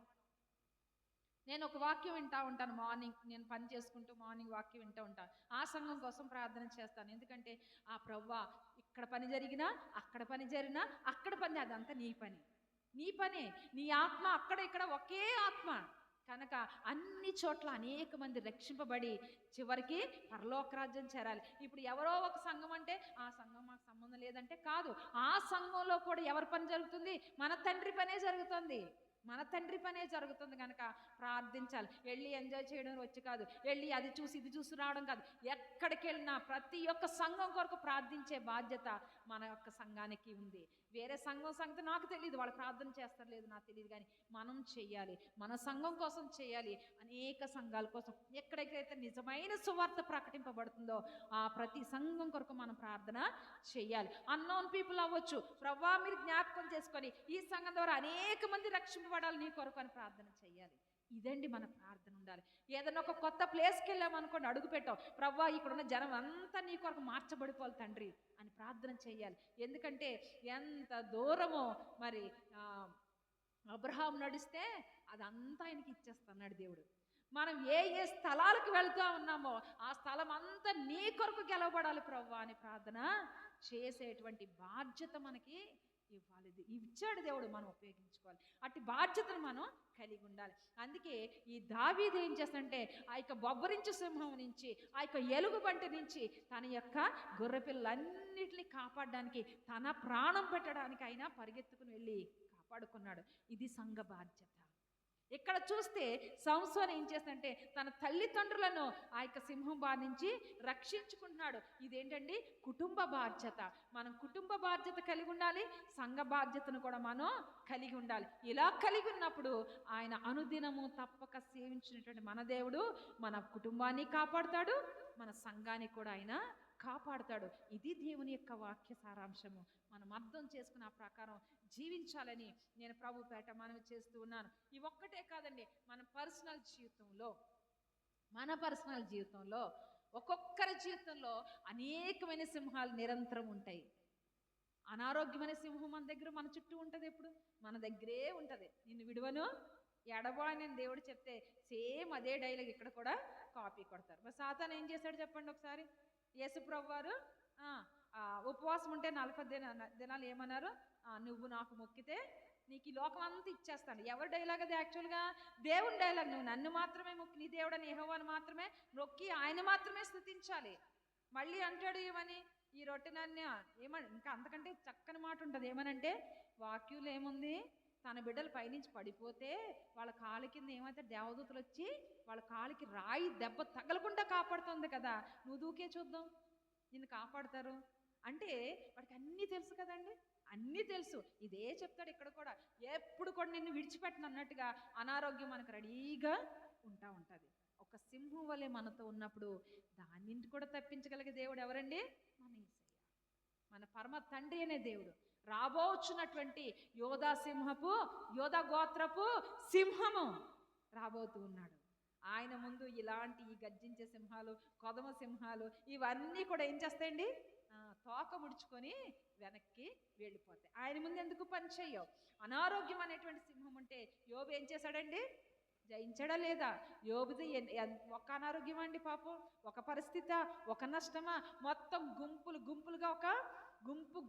నేను ఒక వాక్యం వింటూ ఉంటాను మార్నింగ్, నేను పని చేసుకుంటూ మార్నింగ్ వాక్యం వింటూ ఉంటాను. ఆ సంఘం కోసం ప్రార్థన చేస్తాను. ఎందుకంటే ఆ ప్రభువా, ఇక్కడ పని జరిగినా, అక్కడ పని జరిగినా, అక్కడ పని, అదంతా నీ పనే, నీ ఆత్మ అక్కడ ఇక్కడ ఒకే ఆత్మ కనుక అన్ని చోట్ల అనేక మంది రక్షింపబడి చివరికి పరలోక రాజ్యం చేరాలి. ఇప్పుడు ఎవరో ఒక సంఘం అంటే ఆ సంఘం మాకు సంబంధం లేదంటే కాదు. ఆ సంఘంలో కూడా ఎవరి పని జరుగుతుంది? మన తండ్రి పనే జరుగుతుంది. మన తండ్రి పనే జరుగుతుంది కనుక ప్రార్థించాలి. వెళ్ళి ఎంజాయ్ చేయడం వచ్చి కాదు, వెళ్ళి అది చూసి ఇది చూసి రావడం కాదు. ఎక్కడికి వెళ్ళినా ప్రతి ఒక్క సంఘం కొరకు ప్రార్థించే బాధ్యత మన యొక్క సంఘానికి ఉంది. వేరే సంఘం సంగతి నాకు తెలియదు, వాళ్ళు ప్రార్థన చేస్తారు లేదు నాకు తెలియదు, కానీ మనం చెయ్యాలి, మన సంఘం కోసం చేయాలి. అనేక సంఘాల కోసం ఎక్కడెక్కడైతే నిజమైన సువార్త ప్రకటింపబడుతుందో ఆ ప్రతి సంఘం కొరకు మనం ప్రార్థన చెయ్యాలి. అన్నోన్ పీపుల్ అవ్వచ్చు, ప్రభువా మీరు జ్ఞాపకం చేసుకొని ఈ సంఘం ద్వారా అనేక మంది రక్షింపబడాలి నీ కొరకు అని ప్రార్థన చెయ్యాలి. ఇదండి మన ప్రార్థన ఉండాలి. ఏదైనా ఒక కొత్త ప్లేస్కి వెళ్ళామనుకోండి, అడుగు పెట్టాం, ప్రభువా ఇక్కడున్న జనం అంతా నీ కొరకు మార్చబడిపోవాలి తండ్రి అని ప్రార్థన చేయాలి. ఎందుకంటే ఎంత దూరమో మరి అబ్రహాం నడిస్తే అదంతా ఆయనకి ఇచ్చేస్తున్నాడు దేవుడు. మనం ఏ ఏ స్థలాలకు వెళ్తూ ఉన్నామో ఆ స్థలం అంతా నీ కొరకు గెలవబడాలి ప్రభువా అని ప్రార్థన చేసేటువంటి బాధ్యత మనకి ఇవ్వాలి. ఇచ్చాడు దేవుడు, మనం ఉపయోగించుకోవాలి. అట్టి బాధ్యతను మనం కలిగి ఉండాలి. అందుకే ఈ దావీదు ఏం చేస్తాడంటే ఆ యొక్క బొబ్బరించు సింహం నుంచి, ఆ యొక్క ఎలుగుబంటి నుంచి తన యొక్క గొర్రెపిల్లన్నిటిని కాపాడడానికి, తన ప్రాణం పెట్టడానికి ఆయన పరిగెత్తుకుని వెళ్ళి కాపాడుకున్నాడు. ఇది సంఘ బాధ్యత. ఇక్కడ చూస్తే సంసోను ఏం చేస్తాడంటే తన తల్లిదండ్రులను ఆ యొక్క సింహం బారి నుంచి రక్షించుకుంటున్నాడు. ఇదేంటండి? కుటుంబ బాధ్యత. మనం కుటుంబ బాధ్యత కలిగి ఉండాలి, సంఘ బాధ్యతను కూడా మనం కలిగి ఉండాలి. ఇలా కలిగి ఉన్నప్పుడు ఆయన అనుదినము తప్పక సేవించినటువంటి మన దేవుడు మన కుటుంబాన్ని కాపాడుతాడు, మన సంఘాన్ని కూడా ఆయన కాపాడుతాడు. ఇది దేవుని యొక్క వాక్య సారాంశము. మనం అర్థం చేసుకున్న ఆ ప్రకారం జీవించాలని నేను ప్రభు పేట మనవి చేస్తూ ఉన్నాను. ఈ ఒక్కటే కాదండి, మన పర్సనల్ జీవితంలో ఒక్కొక్కరి జీవితంలో అనేకమైన సింహాలు నిరంతరం ఉంటాయి. అనారోగ్యమైన సింహం మన దగ్గర మన చుట్టూ ఉంటుంది, ఎప్పుడు మన దగ్గరే ఉంటుంది. నిన్ను విడువను ఎడబాయని దేవుడు చెప్తే సేమ్ అదే డైలాగ్ ఇక్కడ కూడా కాపీ కొడతారు. మరి సాతాను ఏం చేశాడు చెప్పండి ఒకసారి. యేసుప్రభు వారు ఉపవాసం ఉంటే 40 దినాలు ఏమన్నారు? నువ్వు నాకు మొక్కితే నీకు ఈ లోకం అంతా ఇచ్చేస్తాను. ఎవరి డైలాగ్ అది? యాక్చువల్గా దేవుని డైలాగ్. నువ్వు నన్ను మాత్రమే మొక్కి, నీ దేవుడని యెహోవాను మాత్రమే మొక్కి ఆయన మాత్రమే స్తుతించాలి. మళ్ళీ అంటాడు ఏమని? ఈ రొట్టెనన్య ఏమని, ఇంకా అంతకంటే చక్కని మాట ఉంటుంది. ఏమనంటే వాక్యంలో ఏముంది? తన బిడ్డలు పైనుంచి పడిపోతే వాళ్ళ కాళ్ళ కింద ఏమైతే దేవదూతలు వచ్చి వాళ్ళ కాలికి రాయి దెబ్బ తగలకుండా కాపాడుతుంది కదా, నువ్వు దూకే చూద్దాం, నిన్ను కాపాడుతారు అంటే వాడికి అన్నీ తెలుసు కదండి, అన్నీ తెలుసు. ఇదే చెప్తాడు ఇక్కడ కూడా, ఎప్పుడు కూడా నిన్ను విడిచిపెట్టను అన్నట్టుగా అనారోగ్యం మనకు రెడీగా ఉంటుంది. ఒక సింహం వలె మనతో ఉన్నప్పుడు దానిని కూడా తప్పించగలిగే దేవుడు ఎవరండి? మన యేసయ్య, మన పరమ తండ్రి అనే దేవుడు. రాబోచున్నటువంటి యోధా గోత్రపు సింహము రాబోతూ ఉన్నాడు. ఆయన ముందు ఇలాంటి ఈ గర్జించే సింహాలు, కొదమ సింహాలు ఇవన్నీ కూడా ఏం చేస్తాయండి? తోక ముడుచుకొని వెనక్కి వెళ్ళిపోతాయి. ఆయన ముందు ఎందుకు పని చెయ్యవు? అనారోగ్యం అనేటువంటి సింహం ఉంటే యోబు ఏం చేశాడండి? జయించడా లేదా? యోబుది ఒక అనారోగ్యం అండి పాపం, ఒక పరిస్థితి, ఒక నష్టమా? మొత్తం గుంపులుగా ఒక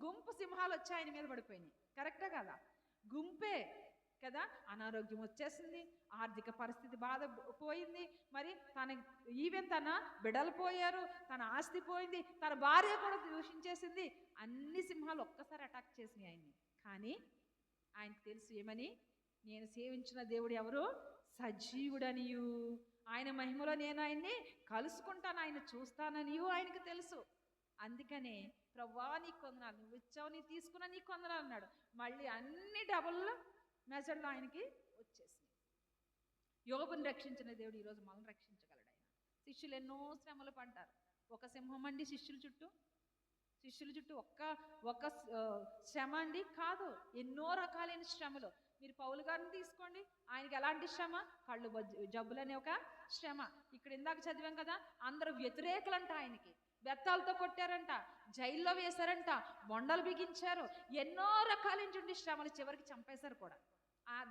గుంపు సింహాలు వచ్చి ఆయన మీద పడిపోయినాయి. కరెక్టా కదా? గుంపే కదా. అనారోగ్యం వచ్చేసింది, ఆర్థిక పరిస్థితి బాధ పోయింది, మరి తన బిడ్డలు పోయారు, తన ఆస్తి పోయింది, తన భార్య కూడా దూషించేసింది. అన్ని సింహాలు ఒక్కసారి అటాక్ చేసినాయి ఆయన్ని. కానీ ఆయనకు తెలుసు ఏమని? నేను సేవించిన దేవుడు ఎవరు? సజీవుడనియు, ఆయన మహిమలో నేను ఆయన్ని కలుసుకుంటాను, ఆయన చూస్తాననియు ఆయనకు తెలుసు. అందుకనే ప్రభువా నీకు వందనాలు, నువ్వు ఇచ్చావు, నీ తీసుకున్నా నీకు వందనాలు అన్నాడు. మళ్ళీ అన్ని డబుల్ మెజర్లో ఆయనకి వచ్చేసింది. యోబుని రక్షించిన దేవుడు ఈరోజు మనల్ని రక్షించగలడు. ఆయన శిష్యులు ఎన్నో శ్రమలు పడ్డారు. ఒక సింహం అండి శిష్యుల చుట్టూ ఒక్క శ్రమ అండి కాదు, ఎన్నో రకాలైన శ్రమలు. మీరు పౌలు గారిని తీసుకోండి, ఆయనకి ఎలాంటి శ్రమ? కళ్ళు జబ్బులనే ఒక శ్రమ. ఇక్కడ ఇందాక చదివాం కదా, అందరూ వ్యతిరేకులంట, ఆయనకి బెత్తాలతో కొట్టారంట, జైల్లో వేశారంట, బొండలు బిగించారు, ఎన్నో రకాలైనటువంటి శ్రమలు, చివరికి చంపేశారు కూడా.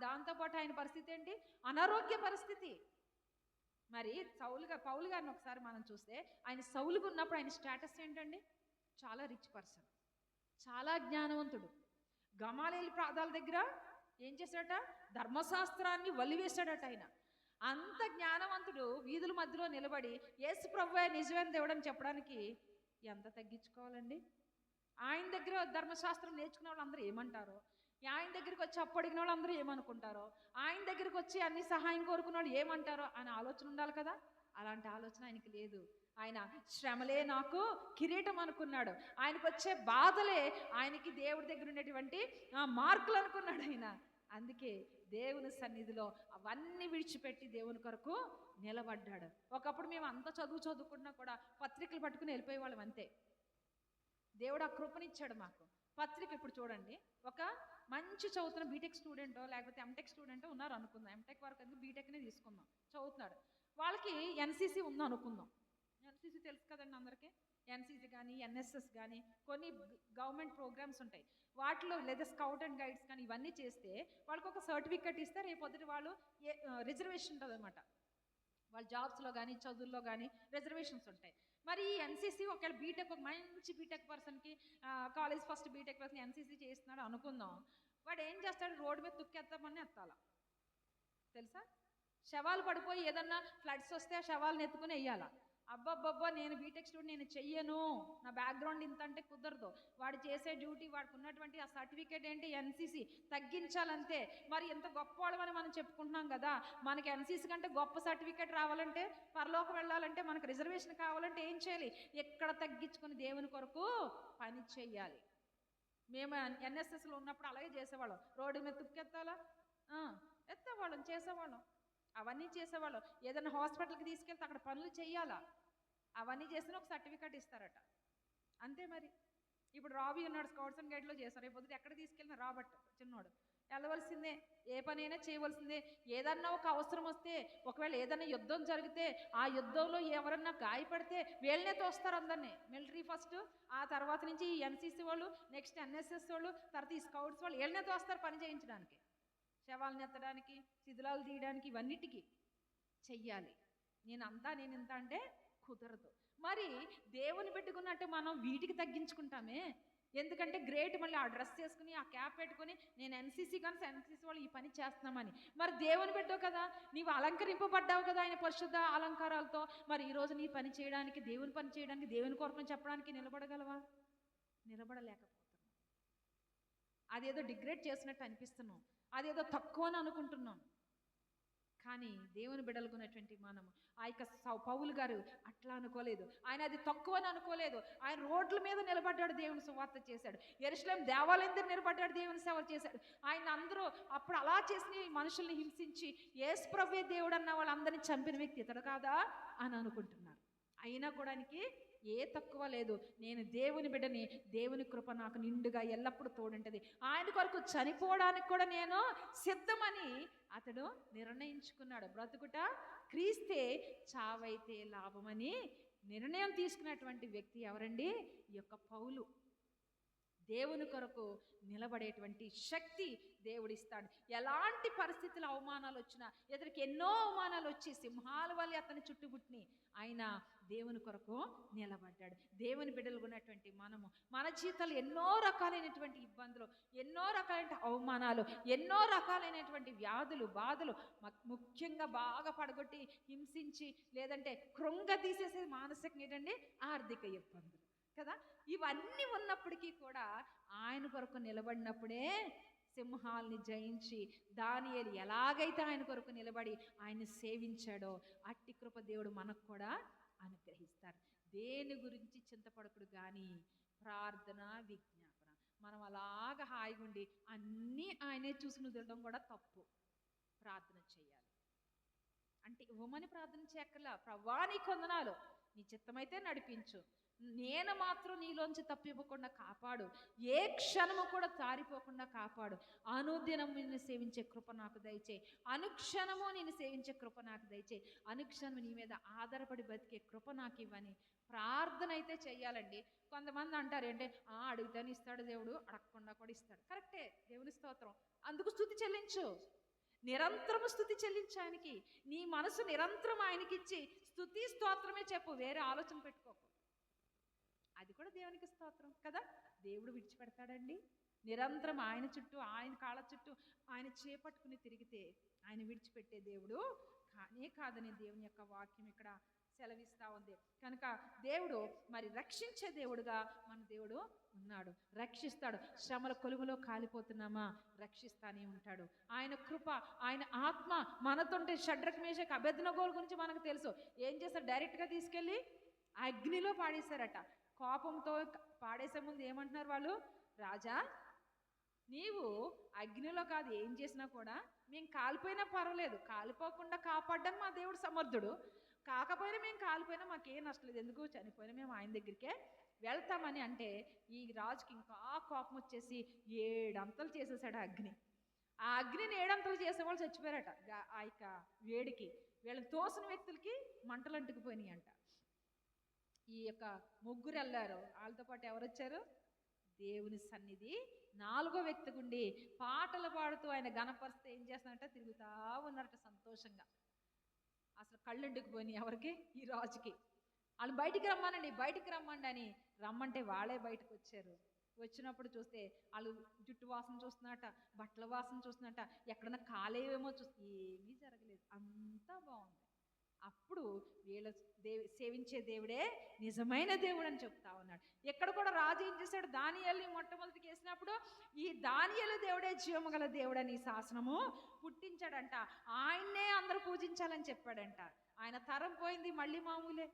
దాంతోపాటు ఆయన పరిస్థితి ఏంటి? అనారోగ్య పరిస్థితి. మరి పౌలు గారిని ఒకసారి మనం చూస్తే, ఆయన సౌలుగా ఉన్నప్పుడు ఆయన స్టేటస్ ఏంటండి? చాలా రిచ్ పర్సన్, చాలా జ్ఞానవంతుడు. గమాలీల పాదాల దగ్గర ఏం చేశాడట? ధర్మశాస్త్రాన్ని వలివేశాడట ఆయన. అంత జ్ఞానవంతుడు వీధుల మధ్యలో నిలబడి యేసు ప్రభువే నిజమైన దేవుడని చెప్పడానికి ఎంత తగ్గించుకోవాలండి? ఆయన దగ్గర ధర్మశాస్త్రం నేర్చుకున్న వాళ్ళు అందరూ ఏమంటారో, ఆయన దగ్గరికి వచ్చి అప్పు అడిగిన వాళ్ళు అందరూ ఏమనుకుంటారో, ఆయన దగ్గరికి వచ్చి అన్ని సహాయం కోరుకున్న వాళ్ళు ఏమంటారో అనే ఆలోచన ఉండాలి కదా. అలాంటి ఆలోచన ఆయనకి లేదు. ఆయన శ్రమలే నాకు కిరీటం అనుకున్నాడు. ఆయనకు వచ్చే బాధలే ఆయనకి దేవుడి దగ్గర ఉన్నటువంటి మార్కులు అనుకున్నాడు ఆయన. అందుకే దేవుని సన్నిధిలో అవన్నీ విడిచిపెట్టి దేవుని కొరకు నిలబడ్డాడు. ఒకప్పుడు మేము అంత చదువుకున్నా కూడా పత్రికలు పట్టుకుని వెళ్ళిపోయేవాళ్ళం అంతే. దేవుడు ఆ కృపనిచ్చాడు మాకు. పత్రిక ఇప్పుడు చూడండి, ఒక మంచి చదువుతున్న బీటెక్ స్టూడెంటో లేకపోతే ఎంటెక్ స్టూడెంటో ఉన్నారు అనుకుందాం. ఎంటెక్ వరకు ఎందుకు బీటెక్నే తీసుకుందాం, చదువుతున్నాడు. వాళ్ళకి ఎన్సీసీ ఉందో అనుకుందాం. ఎన్సీసీ తెలుసు కదండి అందరికీ. ఎన్సీసీ కానీ ఎన్ఎస్ఎస్ కానీ కొన్ని గవర్నమెంట్ ప్రోగ్రామ్స్ ఉంటాయి. వాటిలో లేదా స్కౌట్ అండ్ గైడ్స్ కానీ ఇవన్నీ చేస్తే వాళ్ళకి ఒక సర్టిఫికెట్ ఇస్తే రేపొద్దుటి వాళ్ళు రిజర్వేషన్ ఉంటుంది అనమాట. వాళ్ళ జాబ్స్లో కానీ చదువుల్లో కానీ రిజర్వేషన్స్ ఉంటాయి. మరి ఈ ఎన్సీసీ ఒకవేళ బీటెక్, ఒక మంచి బీటెక్ పర్సన్కి college first BTech person NCC చేస్తున్నాడు అనుకుందాం. వాడు ఏం చేస్తాడు, రోడ్డు మీద తుక్కెత్తామని ఎత్తాలా తెలుసా. శవాలు పడిపోయి ఏదన్నా ఫ్లడ్స్ వస్తే ఆ శవాలను ఎత్తుకుని వెయ్యాలా. అబ్బబ్బబ్బా నేను బీటెక్ స్టూడెంట్, నేను చెయ్యను, నా బ్యాక్గ్రౌండ్ ఇంత అంటే కుదరదు. వాడు చేసే డ్యూటీ, వాడికి ఉన్నటువంటి ఆ సర్టిఫికేట్ ఏంటి, ఎన్సీసీ తగ్గించాలంతే. మరి ఎంత గొప్పవాళ్ళమని మనం చెప్పుకుంటున్నాం కదా. మనకి ఎన్సీసీ కంటే గొప్ప సర్టిఫికేట్ రావాలంటే, పరలోకం వెళ్ళాలంటే, మనకు రిజర్వేషన్ కావాలంటే ఏం చేయాలి, ఎక్కడ తగ్గించుకుని దేవుని కొరకు పని చెయ్యాలి. మేము ఎన్ఎస్ఎస్లో ఉన్నప్పుడు అలాగే చేసేవాళ్ళం. రోడ్డు మీద తుక్కెత్తాలా, ఎత్తేవాళ్ళం, చేసేవాళ్ళం, అవన్నీ చేసేవాళ్ళం. ఏదైనా హాస్పిటల్కి తీసుకెళ్తే అక్కడ పనులు చెయ్యాలా, అవన్నీ చేసిన ఒక సర్టిఫికేట్ ఇస్తారట. అంతే మరి. ఇప్పుడు రాబీ ఉన్నాడు, స్కౌట్స్ అండ్ గైడ్లో చేస్తారు. రేపు పొద్దుట ఎక్కడ తీసుకెళ్ళిన రాబట్టు చిన్నోడు వెళ్ళవలసిందే, ఏ పనైనా చేయవలసిందే. ఏదన్నా ఒక అవసరం వస్తే, ఒకవేళ ఏదైనా యుద్ధం జరిగితే, ఆ యుద్ధంలో ఎవరన్నా గాయపడితే వీళ్ళనే తోస్తారు అందరినీ. మిలిటరీ ఫస్ట్, ఆ తర్వాత నుంచి ఈ ఎన్సీసీ వాళ్ళు, నెక్స్ట్ ఎన్ఎస్ఎస్ వాళ్ళు, తర్వాత ఈ స్కౌట్స్ వాళ్ళు వీళ్ళనే తోస్తారు పని చేయించడానికి, శవాలను ఎత్తడానికి, శిథిలాలు తీయడానికి, ఇవన్నిటికీ చెయ్యాలి. నేను ఇంత అంటే కుదరదు. మరి దేవుని పెట్టుకున్నట్టు మనం వీటికి తగ్గించుకుంటామే. ఎందుకంటే గ్రేట్, మళ్ళీ ఆ డ్రెస్ వేసుకుని ఆ క్యాప్ పెట్టుకుని నేను ఎన్సీసీ కానీ ఎన్సీసీ వాళ్ళు ఈ పని చేస్తున్నామని. మరి దేవుని పెట్టావు కదా, నీవు అలంకరింపబడ్డావు కదా ఆయన పరిశుద్ధ అలంకారాలతో. మరి ఈరోజు నీ పని చేయడానికి, దేవుని పని చేయడానికి, దేవుని కొరకు చెప్పడానికి నిలబడగలవా? నిలబడలేకపోతున్నాం. అదేదో డిగ్రేడ్ చేసినట్టు అనిపిస్తున్నాం, అదేదో తక్కువ అని అనుకుంటున్నాం. కానీ దేవుని బిడ్డలుకున్నటువంటి మనము, ఆ యొక్క పౌలు గారు అట్లా అనుకోలేదు. ఆయన అది తక్కువ అని అనుకోలేదు. ఆయన రోడ్ల మీద నిలబడ్డాడు, దేవుని సువార్త చేశాడు. యెరూషలేం దేవాలయం దగ్గర నిలబడ్డాడు, దేవుని సేవ చేశాడు. ఆయన అందరూ అప్పుడు అలా చేసి మనుషుల్ని హింసించి యేసు ప్రభువే దేవుడు అన్న వాళ్ళందరినీ చంపిన వ్యక్తి ఇతడు కాదా అని అనుకుంటున్నారు. అయినా కూడా ఏ తక్కువ లేదు. నేను దేవుని బిడ్డని, దేవుని కృప నాకు నిండుగా ఎల్లప్పుడూ తోడుంటది, ఆయన కొరకు చనిపోవడానికి కూడా నేను సిద్ధమని అతడు నిర్ణయించుకున్నాడు. బ్రతుకుట క్రీస్తే, చావైతే లాభమని నిర్ణయం తీసుకున్నటువంటి వ్యక్తి ఎవరండి? ఈ యొక్క పౌలు. దేవుని కొరకు నిలబడేటువంటి శక్తి దేవుడిస్తాడు. ఎలాంటి పరిస్థితులు, అవమానాలు వచ్చినా, ఇతనికి ఎన్నో అవమానాలు వచ్చి సింహాల వల్ల అతని చుట్టుముట్టిని, ఆయన దేవుని కొరకు నిలబడ్డాడు. దేవుని బిడ్డలు ఉన్నటువంటి మనము, మన జీవితాలు ఎన్నో రకాలైనటువంటి ఇబ్బందులు, ఎన్నో రకాలైన అవమానాలు, ఎన్నో రకాలైనటువంటి వ్యాధులు, బాధలు, ముఖ్యంగా బాగా పడగొట్టి హింసించి లేదంటే కృంగ తీసేసేది మానసికంగా ఏంటండి, ఆర్థిక ఇబ్బందులు కదా. ఇవన్నీ ఉన్నప్పటికీ కూడా ఆయన కొరకు నిలబడినప్పుడే సింహాల్ని జయించి దానియేలు ఎలాగైతే ఆయన కొరకు నిలబడి ఆయన్ని సేవించాడో అట్టి కృప దేవుడు మనకు కూడా అనుగ్రహిస్తారు. దేని గురించి చింతపడకుడు కానీ ప్రార్థన, విజ్ఞాపన. మనం అలాగ హాయిగుండి అన్నీ ఆయనే చూసుకుని వదలడం కూడా తప్పు. ప్రార్థన చేయాలి. అంటే ఇవ్వమని ప్రార్థన చేయక్కర్లా. ప్రభువా నీకు వందనాలు, నీ చిత్తమైతే నడిపించు, నేను మాత్రం నీలోంచి తప్పివ్వకుండా కాపాడు, ఏ క్షణము కూడా తారిపోకుండా కాపాడు, అనుదినము నిన్ను సేవించే కృప నాకు దయచేయి, అనుక్షణము నిన్ను సేవించే కృప నాకు దయచేయి, అనుక్షణము నీ మీద ఆధారపడి బతికే కృప నాకు ఇవ్వని ప్రార్థన అయితే చెయ్యాలండి. కొంతమంది అంటారు ఏంటంటే అడుగుతాను ఇస్తాడు దేవుడు, అడగకుండా కూడా ఇస్తాడు. కరెక్టే, దేవుని స్తోత్రం. అందుకు స్తుతి చెల్లించు, నిరంతరము స్తుతి చెల్లించు ఆయనకి. నీ మనసు నిరంతరం ఆయనకిచ్చి స్తుతి స్తోత్రమే చెప్పు, వేరే ఆలోచన పెట్టుకోకు. అది కూడా దేవునికి స్తోత్రం కదా. దేవుడు విడిచిపెడతాడండి? నిరంతరం ఆయన చుట్టూ, ఆయన కాళ్ళ చుట్టూ ఆయన చేపట్టుకుని తిరిగితే ఆయన విడిచిపెట్టే దేవుడు కానే కాదని దేవుని యొక్క వాక్యం ఇక్కడ సెలవిస్తూ ఉంది. కనుక దేవుడు మరి రక్షించే దేవుడుగా మన దేవుడు ఉన్నాడు. రక్షిస్తాడు. శ్రమల కొలువులో కాలిపోతున్నామా, రక్షిస్తానే ఉంటాడు. ఆయన కృప, ఆయన ఆత్మ మనతోంటే షడ్రక్ మేషక్ అబేద్నెగోల గురించి మనకు తెలుసు. ఏం చేస్తారు? డైరెక్ట్గా తీసుకెళ్ళి అగ్నిలో పాడేశారట. కోపంతో పాడేసే ముందు ఏమంటున్నారు వాళ్ళు? రాజా, నీవు అగ్నిలో కాదు ఏం చేసినా కూడా మేము కాలిపోయినా పర్వాలేదు, కాలిపోకుండా కాపాడడం మా దేవుడు సమర్థుడు. కాకపోయినా మేము కాలిపోయినా మాకేం నష్టం లేదు, ఎందుకు చనిపోయినా మేము ఆయన దగ్గరికే వెళ్తామని అంటే ఈ రాజుకి ఇంకా కోపం వచ్చేసి 7 అంతలు చేసేసాడు అగ్ని. ఆ అగ్నిని 7 అంతలు చేసేవాళ్ళు చచ్చిపోయారట. ఆ యొక్క వేడికి వీళ్ళని తోసిన వ్యక్తులకి మంటలు అంటుకుపోయినాయి అంట. ఈ యొక్క ముగ్గురు వెళ్ళారు. వాళ్ళతో పాటు ఎవరు వచ్చారు? దేవుని సన్నిధి 4వ వ్యక్తి గుండి పాటలు పాడుతూ ఆయన గణపరిస్తే ఏం చేస్తానంట? తిరుగుతా ఉన్నారట సంతోషంగా. అసలు కళ్ళుండుకు పోయినాయి ఎవరికి? ఈ రాజుకి. వాళ్ళు బయటికి రమ్మానండి, బయటికి రమ్మండి అని రమ్మంటే వాళ్ళే బయటకు వచ్చారు. వచ్చినప్పుడు చూస్తే వాళ్ళు జుట్టు వాసన చూస్తున్నట, బట్టల వాసన చూస్తున్నట, ఎక్కడన్నా కాలేవేమో చూస్తే ఏమీ జరగలేదు, అంతా బాగుంది. అప్పుడు వీళ్ళ సేవించే దేవుడే నిజమైన దేవుడు అని చెప్తా ఉన్నాడు. ఎక్కడ కూడా రాజు ఏం చేశాడు? దానియేలుని మొట్టమొదటికి వేసినప్పుడు ఈ దానియేలు దేవుడే జీవము గల దేవుడని శాసనము పుట్టించాడంట. ఆయన్నే అందరూ పూజించాలని చెప్పాడంట. ఆయన తరం పోయింది, మళ్ళీ మామూలే.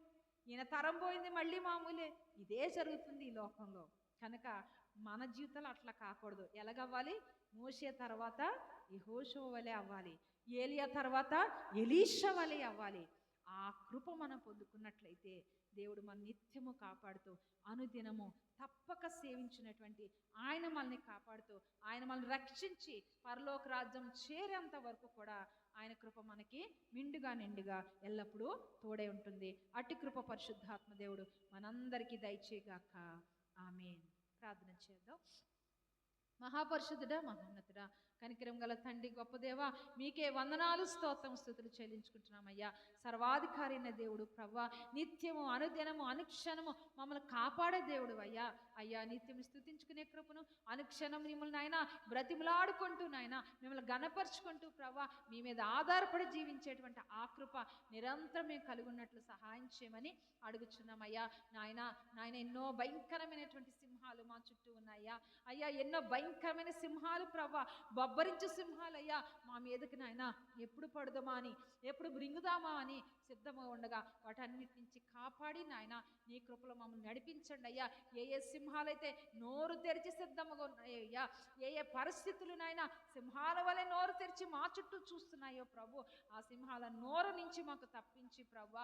ఈయన తరం పోయింది, మళ్ళీ మామూలే. ఇదే జరుగుతుంది ఈ లోకంలో. కనుక మన జీవితాలు అట్లా కాకూడదు. ఎలాగవ్వాలి? మోషే తర్వాత యెహోషువ వలె అవ్వాలి, ఏలియా తర్వాత ఎలీషా వలె అవ్వాలి. ఆ కృప మనం పొందుకున్నట్లయితే దేవుడు మన నిత్యము కాపాడుతూ అనుదినము తప్పక సేవించినటువంటి ఆయన మనల్ని కాపాడుతూ ఆయన మనల్ని రక్షించి పరలోక రాజ్యం చేరేంత వరకు కూడా ఆయన కృప మనకి నిండుగా నిండుగా ఎల్లప్పుడూ తోడే ఉంటుంది. అట్టి కృప పరిశుద్ధాత్మ దేవుడు మనందరికీ దయచేయగాక. ఆమేన్. ప్రార్థన చేద్దాం. మహాపరిశుద్ధుడా, మహోన్నతుడా, కనికరం గల తండ్రి, గొప్ప దేవా, మీకే వందనాలు, స్తోత్రం, స్తుతులు చెల్లించుకుంటున్నామయ్యా. సర్వాధికారి అయిన దేవుడు ప్రభువా, నిత్యము అనుదినము అనుక్షణము మమ్మల్ని కాపాడే దేవుడు అయ్యా. అయ్యా, నిత్యము స్తుతించుకునే కృపను అనుక్షణం మిమ్మల్ని నాయన బ్రతిమలాడుకుంటూ నాయన మిమ్మల్ని గణపరుచుకుంటూ ప్రభువా మీ మీద ఆధారపడి జీవించేటువంటి ఆ కృప నిరంతరం మేము కలిగి ఉన్నట్లు సహాయం చేయమని అడుగుచున్నామయ్యా. నాయన ఎన్నో భయంకరమైనటువంటి సింహాలు మా చుట్టూ ఉన్నాయ్యా. అయ్యా, ఎన్నో భయంకరమైన సింహాలు ప్రభువా, బొబ్బరించు సింహాలయ్యా మా మీదకి నాయన ఎప్పుడు పడుదామా అని, ఎప్పుడు మృంగుదామా అని సిద్ధంగా ఉండగా వాటన్నిటి నుంచి కాపాడి నాయన నీ కృపలో మమ్మల్ని నడిపించండి అయ్యా. ఏ ఏ సింహాలైతే నోరు తెరిచి సిద్ధంగా ఉన్నాయ్యా, ఏ పరిస్థితులు నాయన సింహాల వలె నోరు తెరిచి మా చుట్టూ చూస్తున్నాయో ప్రభు, ఆ సింహాల నోరు నుంచి మాకు తప్పించి ప్రభు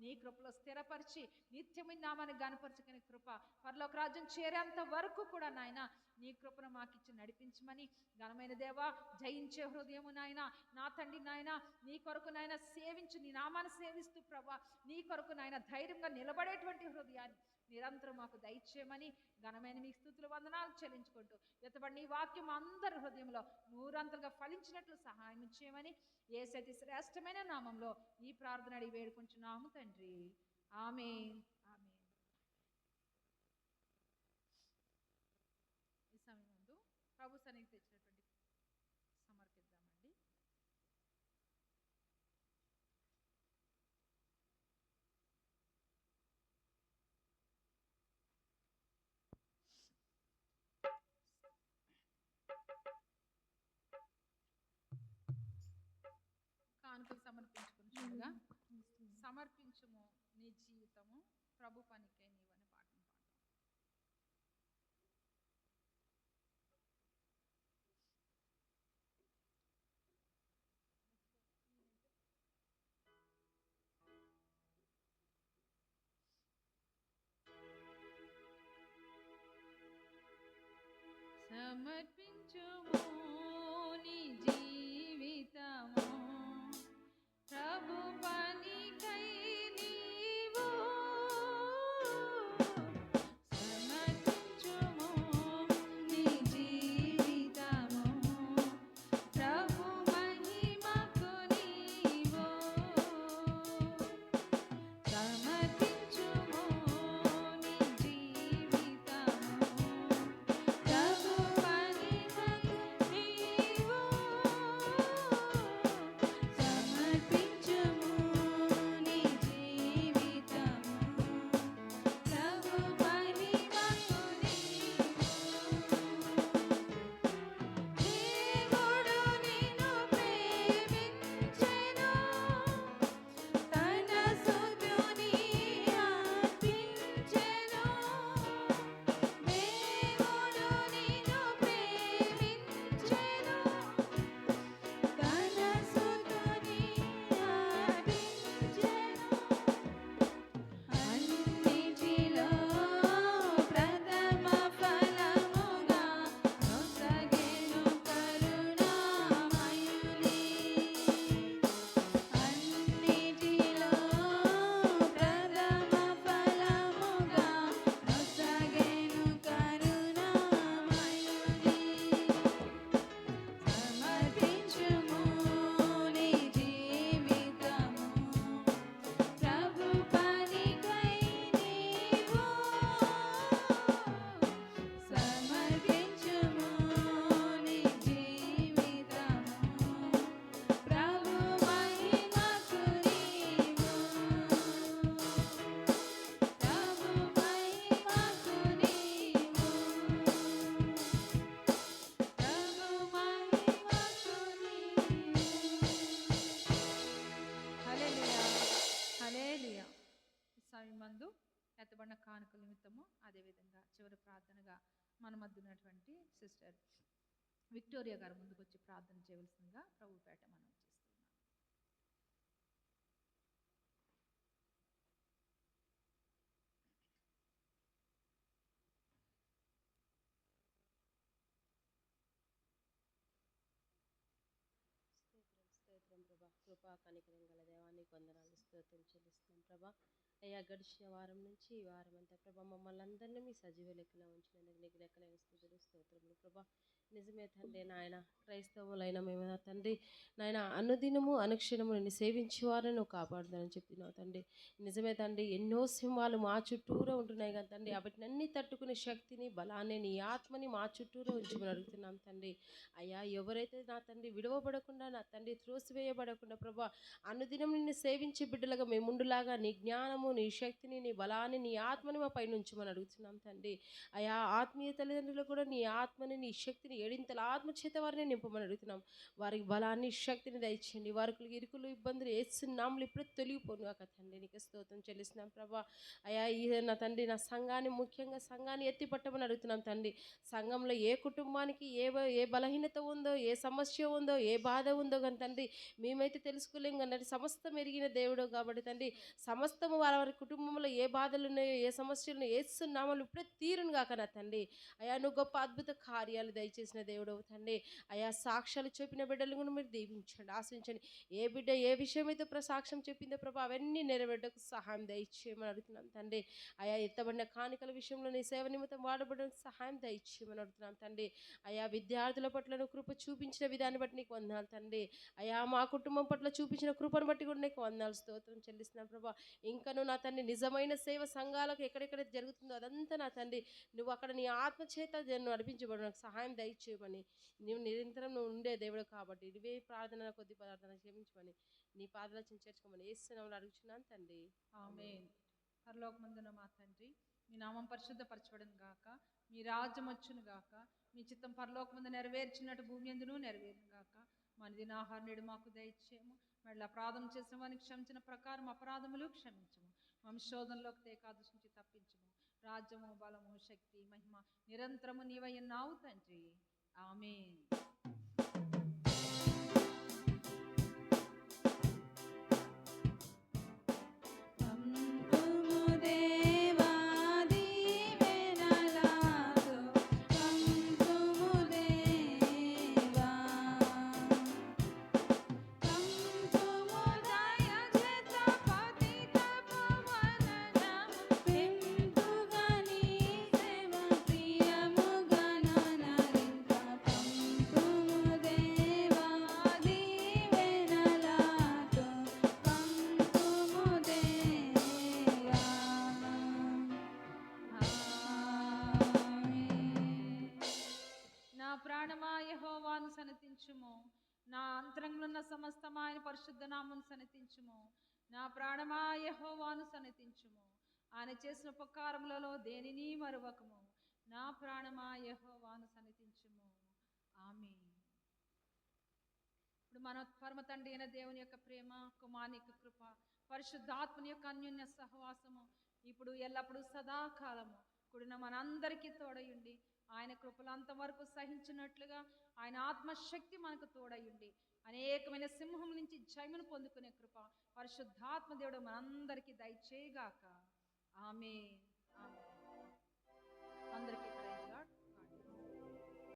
నీ కృపలో స్థిరపరిచి నిత్యమైన నామాన్ని గణపరచుకునే కృప పరలోక రాజ్యం చేరేంత వరకు కూడా నాయన నీ కృపను మాకిచ్చి నడిపించమని, ఘనమైన దేవా, జయించే హృదయము నాయన నా తండ్రి నాయన నీ కొరకు నాయన సేవించు, నీ నామాన్ని సేవిస్తూ ప్రభా నీ కొరకు నాయన ధైర్యంగా నిలబడేటువంటి హృదయాన్ని నిరంతరం మాకు దయచేయమని ఘనమైన మీ స్తుతులు వందనాలు చెల్లించుకుంటూ ఎత్తబడి నీ వాక్యం అందరి హృదయంలో 100 ఫలించినట్లు సహాయం చేయమని యేసయ్య శ్రేష్టమైన నామంలో ఈ ప్రార్థన అడిగి వేడుకుంటున్నాము తండ్రి. ఆమేన్. ఆమేన్. ఈ సమయం ముందు ప్రభు సన్నిధికి తెచ్చినటువంటి సమర్పిద్దామండి. కానుకలు సమర్పించుకుంటుండగా సమర్పించుము నీ జీవితము ప్రభు పనికే నీవని పాఠం పాడదాం. సమర్పించుము నీ జీవితము ప్రభు పనికై నీవు. సమర్పించుము నీ జీవితము ప్రభు మహిమకు నీవు. సమర్పించుము నీ జీవితము ప్రభు పనికై నీవు. సమయం మందు ఎత్తబడిన కానుకల నిమిత్తము, అదేవిధంగా చివరి ప్రార్థనగా మన మధ్య ఉన్నటువంటి సిస్టర్ విక్టోరియా గారు ముందుకు వచ్చి ప్రార్థన చేయవలసిందిగా ప్రభుపేట మనం చేస్తున్నాం. స్తోత్రం ప్రభా, కృపా కనికరం గల దేవానికి వందనాలు, స్తోత్రం చెల్లిస్తున్నాం ప్రభా. అయ్యా, గడిచిన వారం నుంచి ఈ వారం అంతా ప్రభా మమ్మల్ని అందరినీ మీ సజీవ లెక్కలో ఉంచినందుకు నీకు లెక్కలేని స్థుతులు స్తోత్రములు ప్రభా. నిజమే తండ్రి, నాయన క్రైస్తవులైన మేము నా తండ్రి నాయన అనుదినము అనుక్షణము నిన్ను సేవించేవారని నువ్వు కాపాడుతానని చెప్పినావు తండ్రి. నిజమే తండ్రి, ఎన్నో సింహాలు మా చుట్టూరా ఉంటున్నాయి కదా తండ్రి, వాటిని అన్ని తట్టుకునే శక్తిని బలాన్ని నీ ఆత్మని మా చుట్టూరా ఉంచమని అడుగుతున్నాం తండ్రి. అయ్యా, ఎవరైతే నా తండ్రి విడవబడకుండా నా తండ్రి త్రోసివేయబడకుండా ప్రభా అనుదినం నిన్ను సేవించే బిడ్డలుగా మేముండులాగా నీ జ్ఞానము, నీ శక్తిని, నీ బలాన్ని, నీ ఆత్మని మా పైన ఉంచమని అడుగుతున్నాం తండ్రి. అయా, ఆత్మీయ తల్లిదండ్రులు కూడా నీ ఆత్మని, నీ శక్తిని ఏడింతల ఆత్మ చేత వారిని నింపమని అడుగుతున్నాం. వారికి బలాన్ని, శక్తిని దయచేయండి. వారికి ఇరుకులు, ఇబ్బందులు ఏసునామములు ఇప్పుడు తొలగిపోను కాక తండ్రి. నీకు స్తోత్రం చెల్లిస్తున్నాం ప్రభా. అయా, ఈ నా తండ్రి నా సంఘాన్ని, ముఖ్యంగా సంఘాన్ని ఎత్తి పట్టమని అడుగుతున్నాం తండ్రి. సంఘంలో ఏ కుటుంబానికి ఏ బలహీనత ఉందో, ఏ సమస్య ఉందో, ఏ బాధ ఉందో కానీ తండ్రి మేమైతే తెలుసుకోలేం కానీ సమస్తం ఎరిగిన దేవుడు కాబట్టి తండ్రి, సమస్తము వారి వారి కుటుంబంలో ఏ బాధలు ఉన్నాయో, ఏ సమస్యలను ఏసునామములు ఇప్పుడే తీరును కాక నా తండ్రి. అయా, నువ్వు గొప్ప అద్భుత కార్యాలు దయచేసిన దేవుడు తండ్రి. అయా, సాక్ష్యాలు చెప్పిన బిడ్డలు కూడా మీరు దీవించండి, ఆశించండి. ఏ బిడ్డ ఏ విషయం అయితే సాక్ష్యం చెప్పిందో ప్రభా అవన్నీ నెరవేర్టకు సహాయం దయచేయమని అడుగుతున్నాం తండ్రి. అయా, ఎత్తబడిన కానుకల విషయంలో నీ సేవ నిమిత్తం వాడబడడానికి సహాయం దయచేయమని అడుగుతున్నాం తండ్రి. అయా, విద్యార్థుల పట్ల నువ్వు కృప చూపించిన విధాన్ని బట్టి నీకు వందనాలు తండ్రి. అయా, మా కుటుంబం పట్ల చూపించిన కృపను బట్టి కూడా నీకు వందనాలు, స్తోత్రం చెల్లిస్తున్నాం ప్రభా. ఇంకను నా తండ్రి నిజమైన సేవ సంఘాలకు ఎక్కడెక్కడ జరుగుతుందో అదంతా నా తండ్రి నువ్వు అక్కడ నీ ఆత్మ చేత నడిపించబడడానికి సహాయం దయచేయమని, నువ్వు నిరంతరం నువ్వు ఉండే దేవుడు కాబట్టి ఇవే ప్రార్థన కొద్ది ప్రార్థన క్షమించమని నీ పాదాల చేర్చుకోమని యేసునామములో అడుగుచున్నాను తండ్రి. ఆమేన్. పరలోకమందున మా తండ్రి, మీ నామం పరిశుద్ధపరచబడును గాక, మీ రాజ్యం వచ్చును గాక, మీ చిత్తం పరలోకమందు నెరవేర్చినట్టు భూమి యందును నెరవేరును గాక. మన దినాహారం నేడు మాకు దయచేయము, మళ్ళీ అపరాధం చేసిన వారికి క్షమించిన ప్రకారం అపరాధములు క్షమించము, మమ్మ శోధనలోకి తేకాదృష్టి తప్పించము. రాజ్యము, బలము, శక్తి, మహిమ నిరంతరము నీవై ఉన్నావు తండ్రి. ఆమేన్. ప్రాణమా యెహోవాను సన్నతించుము, నా అంతరంగమున్న సమస్తమా ఆయన పరిశుద్ధ నామమును సన్నతించుము. నా ప్రాణమా యెహోవాను సన్నతించుము, ఆయన చేసిన ఉపకారములలో దేనిని మరువకము. నా ప్రాణమా యెహోవాను సన్నతించుము. ఆమేన్. ఇప్పుడు మన పరమ తండ్రి అయిన దేవుని యొక్క ప్రేమ, కుమారుని యొక్క కృప, పరిశుద్ధాత్మని యొక్క అన్యోన్య సహవాసము ఇప్పుడు ఎల్లప్పుడూ సదాకాలము కూడిన మనందరికీ తోడయుండి, ఆయన కృపలు అంతవరకు సహించినట్లుగా ఆయన ఆత్మశక్తి మనకు తోడయుండి అనేకమైన సింహం నుంచి జయమును పొందుకునే కృప పరిశుద్ధాత్మ దేవుడు మనందరికీ దయచేయగాక. ఆమేన్.